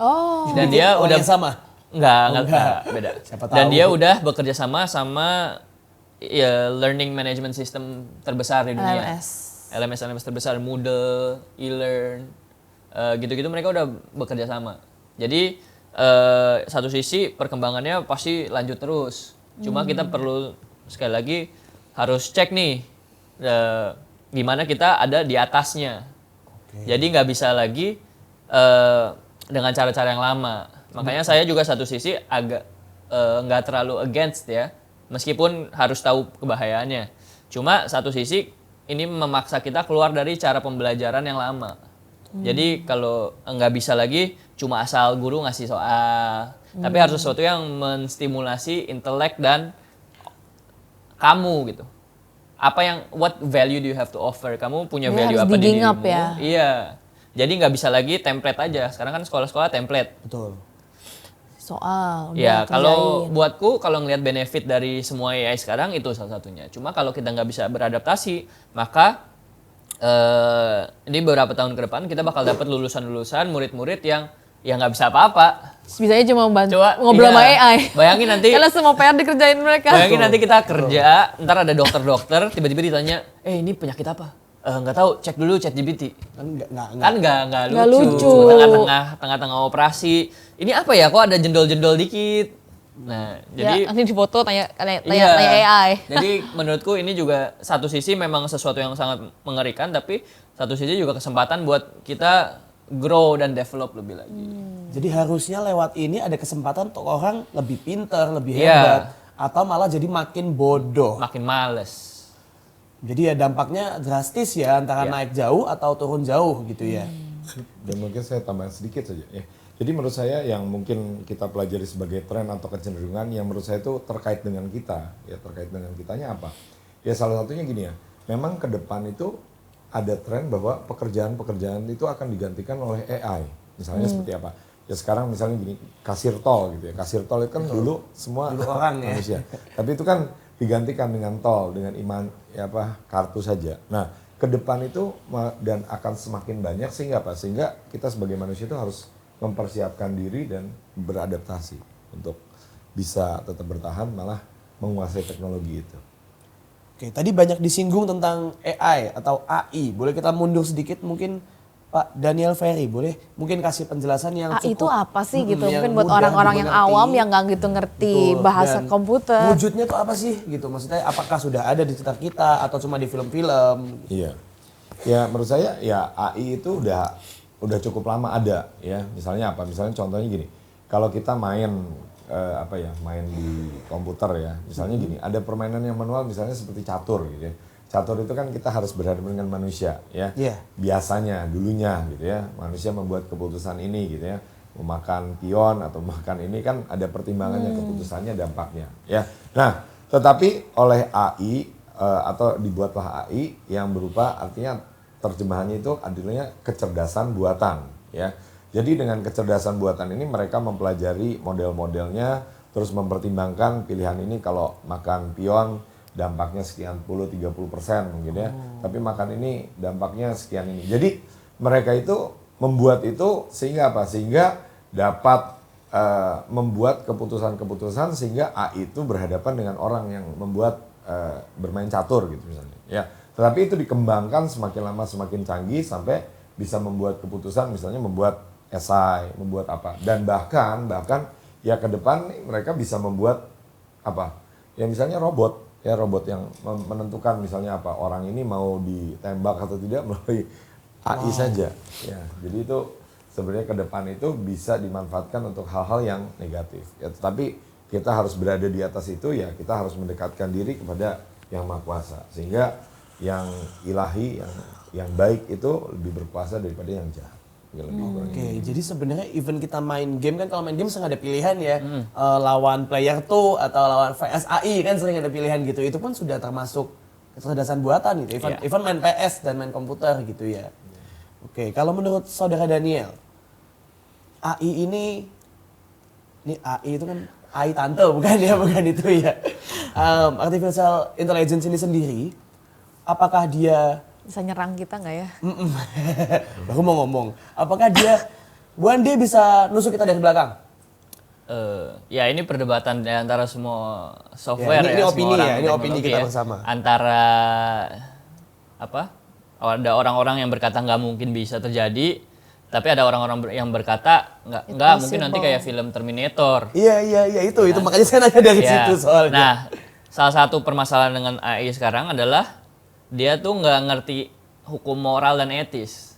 Oh. Dan Itu dia orang udah yang sama. Enggak, beda. Siapa Dan tahu. dia udah bekerja sama ya, learning management system terbesar di dunia. LMS terbesar, Moodle, eLearn, gitu-gitu mereka udah bekerja sama. Jadi satu sisi perkembangannya pasti lanjut terus. Cuma kita perlu sekali lagi harus cek nih gimana kita ada di atasnya. Jadi nggak bisa lagi dengan cara-cara yang lama. Makanya saya juga satu sisi agak nggak terlalu against ya, meskipun harus tahu kebahayaannya. Cuma satu sisi ini memaksa kita keluar dari cara pembelajaran yang lama. Jadi kalau nggak bisa lagi cuma asal guru ngasih soal, tapi harus sesuatu yang menstimulasi intelek dan kamu gitu. What value do you have to offer? Kamu punya Ini value harus apa di digging dirimu? up ya. Iya. Jadi nggak bisa lagi template aja. Sekarang kan sekolah-sekolah template. Betul. Soal, Ya, udah kalau kerjain. buatku kalau ngelihat benefit dari semua AI sekarang itu salah satunya. Cuma kalau kita nggak bisa beradaptasi, maka ini beberapa tahun ke depan kita bakal dapat lulusan-lulusan murid-murid yang nggak bisa apa-apa. Bisanya cuma bantu Coba ngobrol sama iya. AI. Bayangin nanti Karena semua PR dikerjain mereka. Bayangin nanti kita kerja, ntar ada dokter-dokter tiba-tiba ditanya, ini penyakit apa? Nggak tahu, cek dulu ChatGPT. Kan Kan nggak Nggak lucu. lucu. Tengah-tengah operasi. Ini apa ya? Kok ada jendol-jendol dikit? Nah, Jadi jadi nanti difoto tanya iya. AI. Jadi menurutku ini juga satu sisi memang sesuatu yang sangat mengerikan, tapi satu sisi juga kesempatan buat kita grow dan develop lebih lagi. Jadi harusnya lewat ini ada kesempatan untuk orang lebih pintar, lebih Iya. hebat, atau malah jadi makin bodoh. Makin males. Jadi ya dampaknya drastis ya, antara Iya. naik jauh atau turun jauh gitu ya. Dan mungkin saya tambahkan sedikit saja ya. Jadi menurut saya yang mungkin kita pelajari sebagai tren atau kecenderungan yang menurut saya itu terkait dengan kita, ya terkait dengan kitanya apa? Ya salah satunya gini ya, memang ke depan itu ada tren bahwa pekerjaan-pekerjaan itu akan digantikan oleh AI. Misalnya seperti apa? Ya sekarang misalnya gini, kasir tol gitu ya. Kasir tol itu kan dulu semua Dulu orang ya. manusia. Tapi itu kan digantikan dengan tol, dengan kartu saja. Nah, ke depan itu dan akan semakin banyak sehingga apa? Sehingga kita sebagai manusia itu harus mempersiapkan diri dan beradaptasi untuk bisa tetap bertahan malah menguasai teknologi itu. Oke, tadi banyak disinggung tentang AI atau AI. Boleh kita mundur sedikit mungkin Pak Daniel Ferry, boleh mungkin kasih penjelasan yang AI itu cukup apa sih gitu? yang Mungkin buat mudah orang-orang yang dimengerti. awam yang nggak gitu ngerti Betul, bahasa dan komputer. Wujudnya tuh apa sih gitu? Maksudnya apakah sudah ada di sekitar kita atau cuma di film-film? Iya. Ya menurut saya ya AI itu udah cukup lama ada ya. Misalnya apa? Misalnya contohnya gini. Kalau kita main main di komputer ya. Misalnya gini, ada permainan yang manual misalnya seperti catur gitu ya. Catur itu kan kita harus berhadapan dengan manusia ya. Iya. Biasanya dulunya gitu ya, manusia membuat keputusan ini gitu ya. Memakan pion atau makan ini kan ada pertimbangannya keputusannya, dampaknya ya. Nah, tetapi oleh AI atau dibuatlah AI yang berupa artinya terjemahannya itu adalah kecerdasan buatan ya. Jadi dengan kecerdasan buatan ini mereka mempelajari model-modelnya, terus mempertimbangkan pilihan ini kalau makan pion dampaknya sekian 30% mungkin ya. Tapi makan ini dampaknya sekian ini. Jadi mereka itu membuat itu sehingga apa? Sehingga dapat membuat keputusan-keputusan sehingga AI itu berhadapan dengan orang yang membuat bermain catur gitu misalnya. Ya. Tetapi itu dikembangkan semakin lama semakin canggih sampai bisa membuat keputusan misalnya membuat esai, membuat apa. Dan bahkan ya ke depan nih, mereka bisa membuat apa? Ya misalnya robot yang menentukan misalnya apa orang ini mau ditembak atau tidak melalui AI saja. Ya, jadi itu sebenarnya ke depan itu bisa dimanfaatkan untuk hal-hal yang negatif. Ya, tetapi kita harus berada di atas itu ya kita harus mendekatkan diri kepada yang Maha Kuasa sehingga yang ilahi yang baik itu lebih berkuasa daripada yang jahat. Oke, jadi sebenarnya even kita main game kan kalau main game sering ada pilihan ya lawan player 2 atau lawan VS AI kan sering ada pilihan gitu. Itu pun sudah termasuk kecerdasan buatan gitu. Even main PS dan main komputer gitu ya. Oke, kalau menurut saudara Daniel, AI ini AI itu kan AI tante bukan ya, bukan itu ya. Artificial intelligence ini sendiri, apakah dia Bisa nyerang kita nggak ya? Aku mau ngomong, apakah dia one day bisa nusuk kita dari belakang? Ya ini perdebatan di antara semua software Ya, ini ya, opini semua orang ya, ini opini teknologi kita ya. bersama. Antara apa? Ada orang-orang yang berkata nggak mungkin bisa terjadi, tapi ada orang-orang yang berkata nggak mungkin nanti kayak film Terminator. Iya itu makanya saya nanya dari Ya. situ soalnya. Nah, salah satu permasalahan dengan AI sekarang adalah dia tuh nggak ngerti hukum moral dan etis.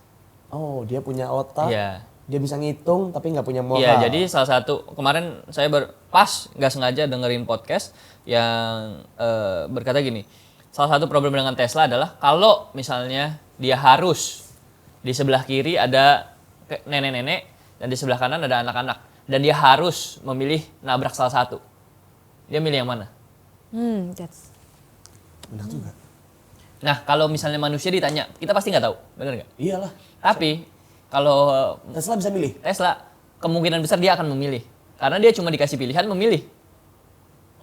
Oh, dia punya otak. Iya. Dia bisa ngitung tapi nggak punya moral. Iya, jadi salah satu kemarin saya pas nggak sengaja dengerin podcast yang berkata gini, salah satu problem dengan Tesla adalah kalau misalnya dia harus di sebelah kiri ada nenek-nenek dan di sebelah kanan ada anak-anak dan dia harus memilih nabrak salah satu, dia milih yang mana? That's Benar juga. Nah, kalau misalnya manusia ditanya, kita pasti nggak tahu, benar nggak? Iyalah. Tapi kalau Tesla bisa milih. Tesla, kemungkinan besar dia akan memilih. Karena dia cuma dikasih pilihan memilih.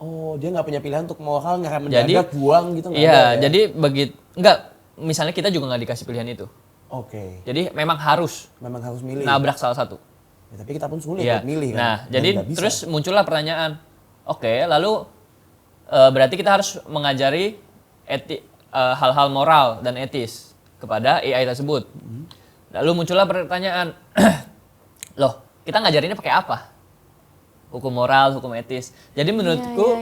Oh, dia nggak punya pilihan untuk moral, nggak akan Jadi, mendadak, buang gitu nggak Iya, ada ya? jadi misalnya kita juga nggak dikasih pilihan itu. Oke, Jadi memang harus memang harus milih. nabrak salah satu. Ya, tapi kita pun sulit Iya. buat milih kan. Nah, Dan jadi nggak bisa. terus muncullah pertanyaan. Oke, lalu berarti kita harus mengajari hal-hal moral dan etis kepada AI tersebut. Lalu muncullah pertanyaan, loh, kita ngajarinnya pakai apa? Hukum moral, hukum etis. Jadi menurutku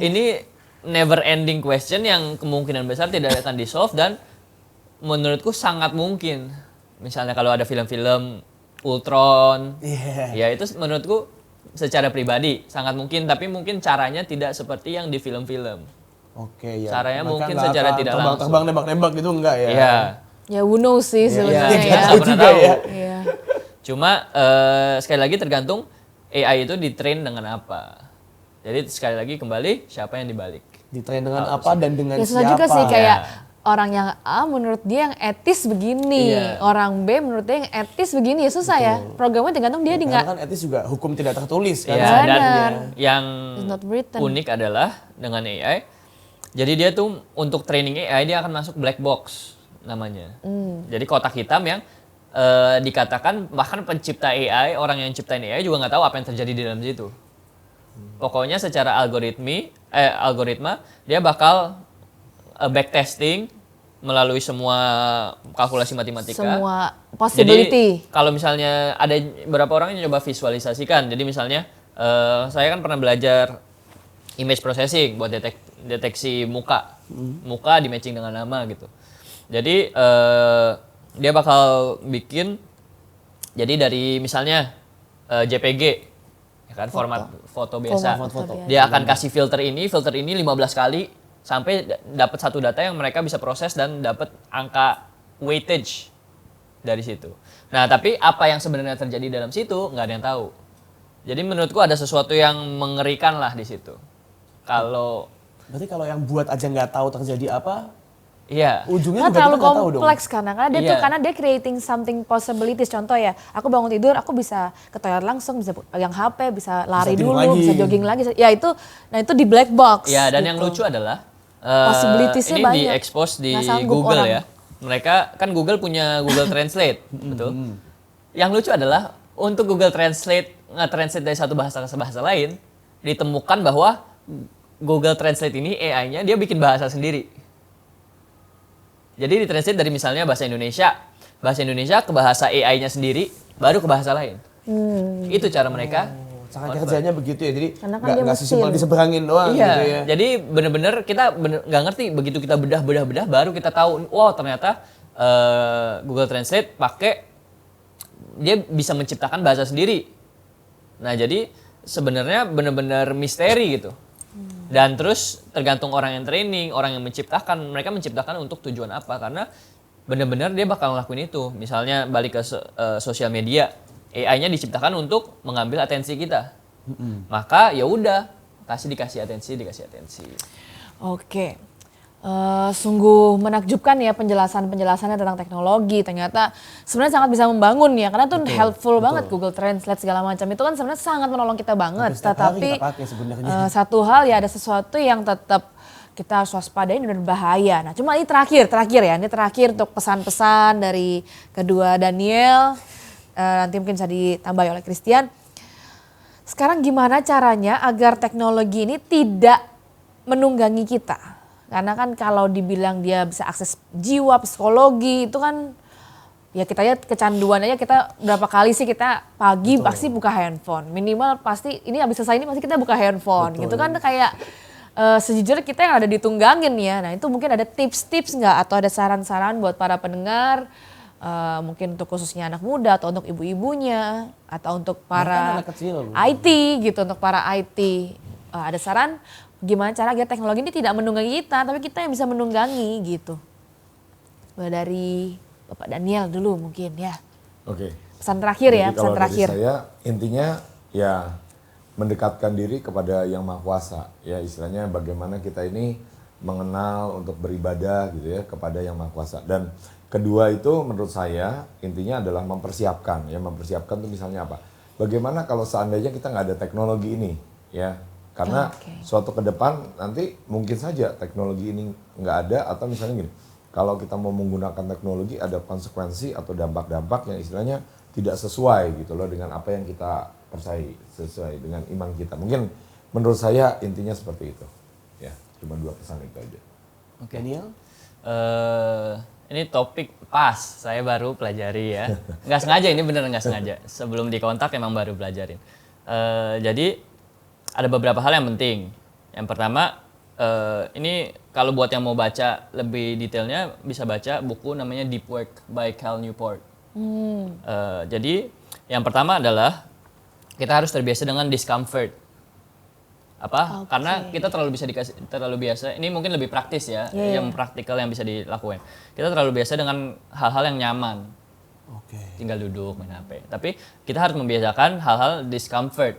ini never ending question yang kemungkinan besar tidak akan di-solve dan menurutku sangat mungkin. Misalnya kalau ada film-film Ultron, Iya. ya itu menurutku secara pribadi sangat mungkin, tapi mungkin caranya tidak seperti yang di film-film. Oke, ya. Caranya Maka mungkin nggak secara akan tidak terbang-terbang, nembak-nembak gitu enggak ya? Iya. ya who knows sih sebenarnya Iya, ya. nggak pernah juga tahu. ya. Iya. Cuma sekali lagi tergantung AI itu di-train dengan apa. Jadi sekali lagi kembali siapa yang dibalik. Ditrain dengan apa dan dengan Ya susah siapa? juga sih kayak Ya. orang yang A menurut dia yang etis begini, Iya. orang B menurut dia yang etis begini, ya susah ya. Programnya tergantung dia di Karena nggak kan etis juga hukum tidak tertulis kan. Ya, dan Benar. yang It's not written. unik adalah dengan AI. Jadi dia tuh untuk training AI dia akan masuk black box namanya. Jadi kotak hitam yang dikatakan bahkan pencipta AI, orang yang ciptain AI juga nggak tahu apa yang terjadi di dalam situ. Pokoknya secara algoritma dia bakal backtesting melalui semua kalkulasi matematika. semua possibility. Jadi kalau misalnya ada beberapa orang yang coba visualisasikan, jadi misalnya saya kan pernah belajar image processing buat deteksi muka di matching dengan nama gitu. Jadi dia bakal bikin jadi dari misalnya JPG, ya kan format foto biasa. Foto biasa. Dia akan kasih filter ini 15 kali sampai dapat satu data yang mereka bisa proses dan dapat angka weightage dari situ. Nah, tapi apa yang sebenarnya terjadi dalam situ nggak ada yang tahu. Jadi menurutku ada sesuatu yang mengerikan lah di situ. Berarti kalau yang buat aja nggak tahu terjadi apa, Iya. ujungnya Karena juga terlalu kita nggak tahu dong. kompleks karena dia Iya. karena dia creating something possibilities. Contoh ya, aku bangun tidur, aku bisa ke toilet langsung, bisa pegang HP, bisa lari tidur dulu, lagi. bisa jogging lagi. Ya itu, nah itu di black box. Ya, dan gitu. yang lucu adalah Possibilities-nya ini banyak. di-expose di Nggak sanggup Google orang. ya. Mereka kan Google punya Google Translate, betul. Yang lucu adalah untuk Google Translate nge-translate dari satu bahasa ke bahasa lain, ditemukan bahwa Google Translate ini AI-nya dia bikin bahasa sendiri. Jadi ditranslate dari misalnya bahasa Indonesia ke bahasa AI-nya sendiri, baru ke bahasa lain. Itu cara mereka. Cara kerjanya begitu ya, jadi Karena kan dia nggak mesin. sesimpel diseberangin doang Iya, gitu ya. jadi bener-bener kita nggak ngerti, begitu kita bedah baru kita tahu, wow ternyata Google Translate pakai dia bisa menciptakan bahasa sendiri. Nah jadi sebenarnya bener-bener misteri gitu. Dan terus tergantung orang yang training, orang yang menciptakan, mereka menciptakan untuk tujuan apa? Karena bener-bener dia bakal ngelakuin itu. Misalnya balik ke sosial media, AI-nya diciptakan untuk mengambil atensi kita. Maka ya udah dikasih atensi. Oke. Sungguh menakjubkan ya penjelasannya tentang teknologi. Ternyata sebenarnya sangat bisa membangun ya, karena tuh helpful banget Google Translate segala macam itu kan sebenarnya sangat menolong kita banget. Hampir setiap hari Tetapi kita pakai sebenarnya. satu hal ya, ada sesuatu yang tetap kita harus waspadain dan berbahaya. Nah, cuma ini terakhir ya, ini terakhir untuk pesan-pesan dari kedua Daniel. Nanti mungkin bisa ditambah oleh Christian. Sekarang gimana caranya agar teknologi ini tidak menunggangi kita? Karena kan kalau dibilang dia bisa akses jiwa, psikologi, itu kan ya kita lihat kecanduan aja, kita berapa kali sih kita pagi pasti buka handphone. Minimal pasti ini habis selesai ini pasti kita buka handphone. Gitu kan kayak sejujurnya kita yang ada ditunggangin ya. Nah itu mungkin ada tips-tips nggak atau ada saran-saran buat para pendengar mungkin untuk khususnya anak muda atau untuk ibu-ibunya atau untuk Bahkan para anak kecil. IT gitu, untuk para IT. Ada saran gimana cara agar teknologi ini tidak menunggangi kita, tapi kita yang bisa menunggangi gitu. Dari Bapak Daniel dulu mungkin ya. Oke. Pesan terakhir ya, Jadi pesan kalau terakhir. dari saya intinya ya mendekatkan diri kepada Yang Maha Kuasa. Ya istilahnya bagaimana kita ini mengenal untuk beribadah gitu ya kepada Yang Maha Kuasa. Dan kedua itu menurut saya intinya adalah mempersiapkan. Ya mempersiapkan itu misalnya apa? Bagaimana kalau seandainya kita nggak ada teknologi ini ya? Karena suatu ke depan nanti mungkin saja teknologi ini nggak ada atau misalnya gini. Kalau kita mau menggunakan teknologi ada konsekuensi atau dampak-dampak yang istilahnya tidak sesuai gitu loh dengan apa yang kita percayai, sesuai dengan iman kita. Mungkin menurut saya intinya seperti itu. Ya, cuma 2 pesan itu aja. Oke. Daniel? Ini topik pas, saya baru pelajari ya. Nggak sengaja, ini bener nggak sengaja. Sebelum dikontak emang baru pelajarin. Jadi ada beberapa hal yang penting. Yang pertama, ini kalau buat yang mau baca lebih detailnya bisa baca buku namanya Deep Work by Cal Newport. Jadi yang pertama adalah kita harus terbiasa dengan discomfort. Karena kita terlalu biasa. Ini mungkin lebih praktis ya, yang praktikal yang bisa dilakukan. Kita terlalu biasa dengan hal-hal yang nyaman. Tinggal duduk main HP. Tapi kita harus membiasakan hal-hal discomfort.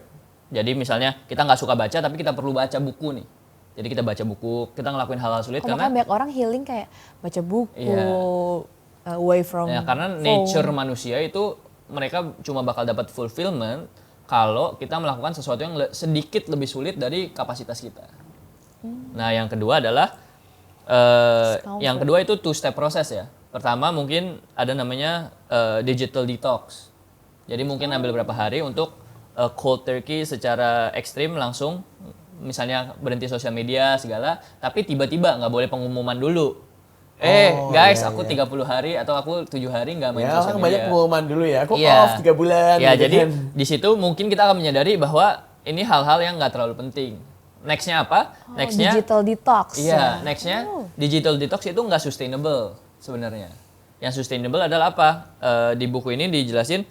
Jadi misalnya kita nggak suka baca tapi kita perlu baca buku nih. Jadi kita baca buku, kita ngelakuin hal-hal sulit karena banyak orang healing kayak baca buku, away from karena phone. nature manusia itu mereka cuma bakal dapat fulfillment kalau kita melakukan sesuatu yang sedikit lebih sulit dari kapasitas kita. Nah, yang kedua adalah yang kedua itu two step process ya. Pertama mungkin ada namanya digital detox. Jadi mungkin ambil beberapa hari untuk cold turkey secara ekstrim langsung. Misalnya berhenti sosial media segala, tapi tiba-tiba nggak boleh pengumuman dulu. Guys, aku 30 hari atau aku 7 hari nggak main sosial media. Banyak pengumuman dulu ya, aku off 3 bulan. Ya, gitu jadi kan. di situ mungkin kita akan menyadari bahwa ini hal-hal yang nggak terlalu penting. Nextnya apa? Nextnya digital detox. Iya, nextnya digital detox itu nggak sustainable sebenarnya. Yang sustainable adalah apa? Di buku ini dijelasin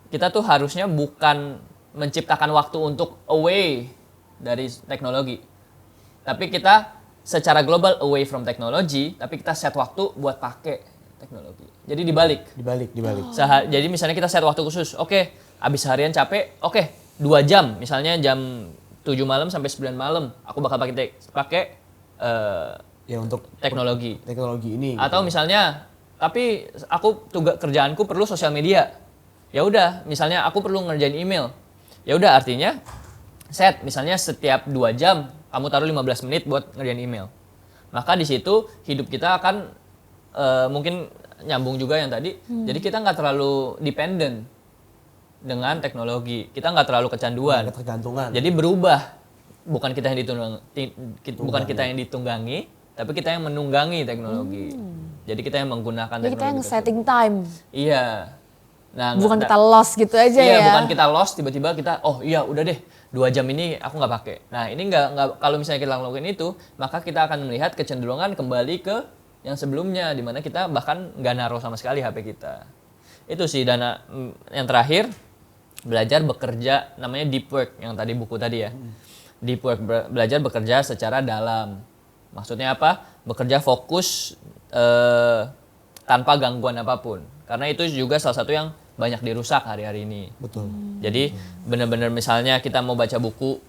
kita tuh harusnya bukan menciptakan waktu untuk away dari teknologi. Tapi kita secara global away from technology, tapi kita set waktu buat pakai teknologi. Jadi dibalik. Dibalik. Jadi misalnya kita set waktu khusus. Oke, abis harian capek, 2 jam. Misalnya jam 7 malam sampai 9 malam, aku bakal pakai Ya untuk teknologi ini. Atau misalnya, tapi aku kerjaanku perlu sosial media. Ya udah, misalnya aku perlu ngerjain email. Ya udah, artinya set misalnya setiap 2 jam kamu taruh 15 menit buat ngerjain email. Maka di situ hidup kita akan mungkin nyambung juga yang tadi. Jadi kita nggak terlalu dependent dengan teknologi. Kita nggak terlalu kecanduan. Ketergantungan. Jadi berubah. Bukan kita yang ditunggangi, tapi kita yang menunggangi teknologi. Jadi kita yang menggunakan Jadi teknologi. kita yang setting time. Iya. Nah, bukan kita lost gitu aja ya. Iya, bukan kita lost tiba-tiba kita udah deh 2 jam ini aku nggak pakai. Nah, ini nggak kalau misalnya kita lakukan itu, maka kita akan melihat kecenderungan kembali ke yang sebelumnya di mana kita bahkan nggak naruh sama sekali HP kita. Itu sih. Dan yang terakhir belajar bekerja namanya deep work yang tadi buku tadi ya. Deep work, belajar bekerja secara dalam. Maksudnya apa? Bekerja fokus tanpa gangguan apapun. Karena itu juga salah satu yang banyak dirusak hari-hari ini. Betul. Jadi benar-benar misalnya kita mau baca buku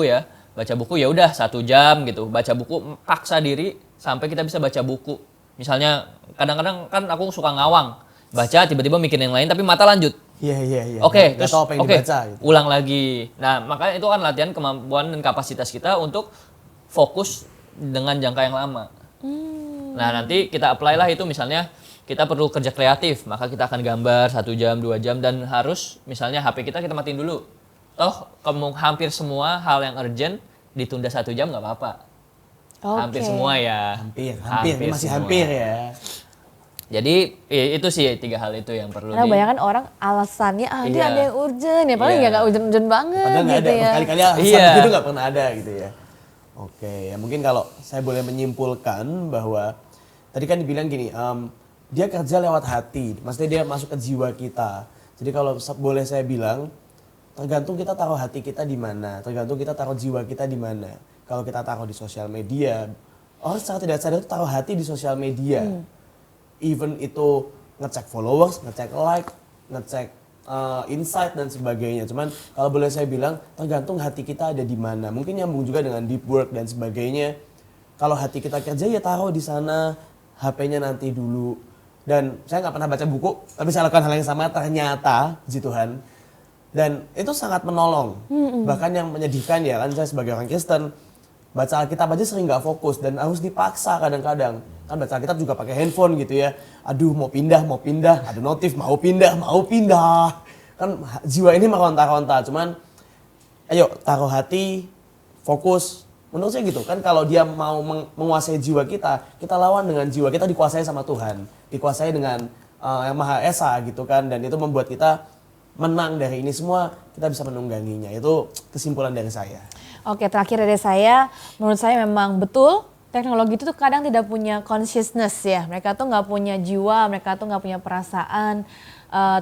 ya udah 1 jam gitu. Baca buku, paksa diri sampai kita bisa baca buku. Misalnya kadang-kadang kan aku suka ngawang. Baca tiba-tiba mikir yang lain tapi mata lanjut. Iya. Oke, Nggak terus tahu apa yang dibaca, gitu. ulang lagi. Nah, makanya itu kan latihan kemampuan dan kapasitas kita untuk fokus dengan jangka yang lama. Nah, nanti kita apply lah itu misalnya kita perlu kerja kreatif, maka kita akan gambar 1 jam, 2 jam dan harus misalnya HP kita matiin dulu. Toh hampir semua hal yang urgent ditunda 1 jam nggak apa-apa. Hampir semua ya. Hampir. Masih semua. hampir ya. Jadi itu sih 3 hal itu yang perlu. Karena banyak kan orang alasannya dia ada yang urgent ya, padahal nggak urgent banget. Padahal nggak gitu ada, ya. berkali-kali alasan gitu nggak pernah ada gitu ya. Oke, ya mungkin kalau saya boleh menyimpulkan bahwa tadi kan dibilang gini, dia kerja lewat hati, maksudnya dia masuk ke jiwa kita. Jadi kalau boleh saya bilang, tergantung kita taruh hati kita di mana, tergantung kita taruh jiwa kita di mana. Kalau kita taruh di sosial media, orang secara tidak sadar itu taruh hati di sosial media. Even itu ngecek followers, ngecek like, ngecek insight dan sebagainya. Cuman kalau boleh saya bilang, tergantung hati kita ada di mana. Mungkin nyambung juga dengan deep work dan sebagainya. Kalau hati kita kerja ya taruh di sana, HP-nya nanti dulu. Dan saya nggak pernah baca buku, tapi saya lakukan hal yang sama ternyata, puji Tuhan. Dan itu sangat menolong. Bahkan yang menyedihkan ya kan, saya sebagai orang Kristen, baca Alkitab aja sering nggak fokus dan harus dipaksa kadang-kadang. Kan baca Alkitab juga pakai handphone gitu ya. Aduh mau pindah, ada notif, mau pindah. Kan jiwa ini meronta-ronta, cuman ayo taruh hati, fokus. Menurut saya gitu kan, kalau dia mau menguasai jiwa kita lawan dengan jiwa kita dikuasai sama Tuhan, dikuasai dengan yang Maha Esa gitu kan, dan itu membuat kita menang dari ini semua, kita bisa menungganginya. Itu kesimpulan dari saya. Oke, terakhir dari saya, menurut saya memang betul teknologi itu tuh kadang tidak punya consciousness ya. Mereka tuh nggak punya jiwa, mereka tuh nggak punya perasaan.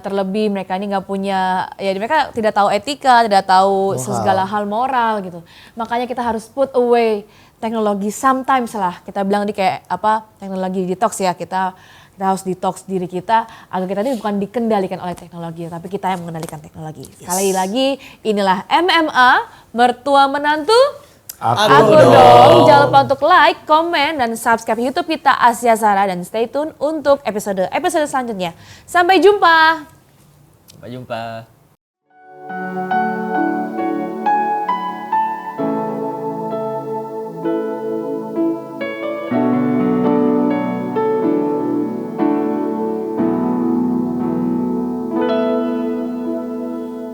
Terlebih mereka ini nggak punya, ya mereka tidak tahu etika, tidak tahu segala hal moral gitu. Makanya kita harus put away teknologi sometimes lah. Kita bilang di kayak apa, teknologi detox ya, kita harus detox diri kita agar kita ini bukan dikendalikan oleh teknologi, tapi kita yang mengendalikan teknologi. Sekali lagi, inilah MMA, mertua menantu. Aku dong. Jangan lupa untuk like, komen, dan subscribe YouTube kita Asia Zara, dan stay tune untuk episode selanjutnya. Sampai jumpa. Sampai jumpa.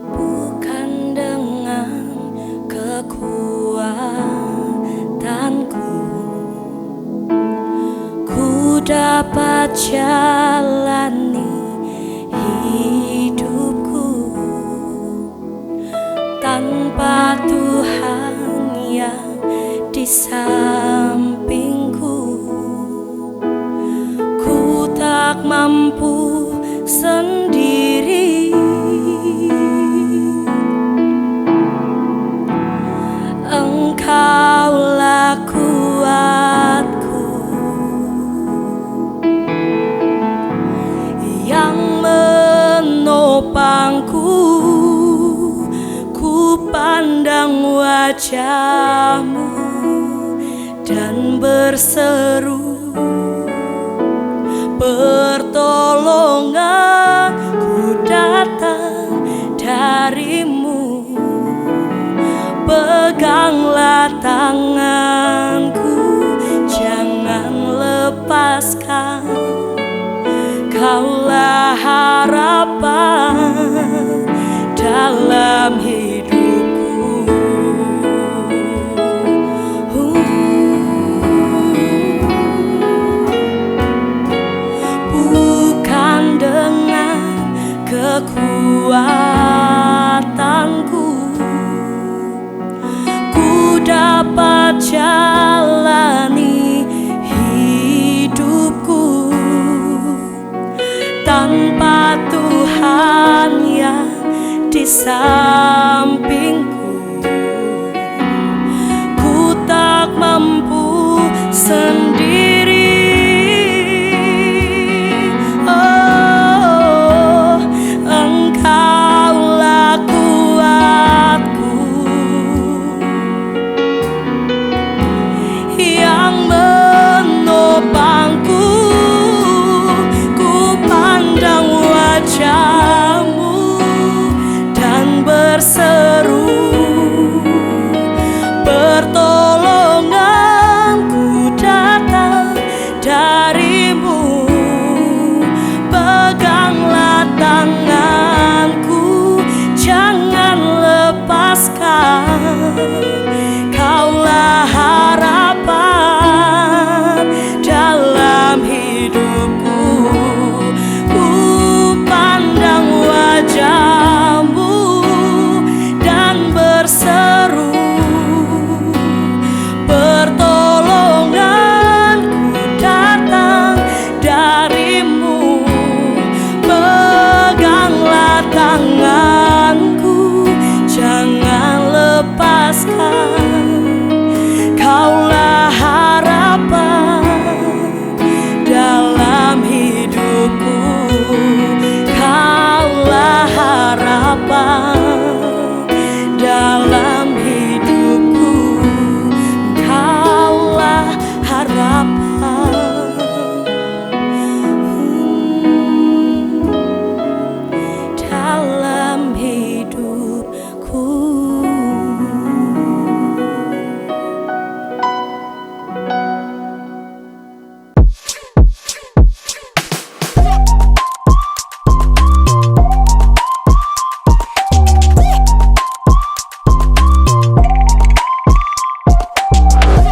Bukan dengan kekuatanku ku dapat jalani hidupku tanpa Tuhan yang di sampingku. Ku tak mampu sendiri. Engkaulah kuatku yang menopangku. Ku pandang wajah-Mu dan berseru, pertolonganku datang dari-Mu. Peganglah tanganku, jangan lepaskan. Kaulah harapan dalam hidupku. Bukan dengan kekuatanku dapat jalani hidupku tanpa Tuhan yang di sampingku. Ku tak mampu sendiri. Oh, Engkaulah kuatku yang menopangku. Ku pandang wajah-Mu dan berseru, pertolonganku datang dari-Mu. Peganglah tanganku, jangan lepaskan.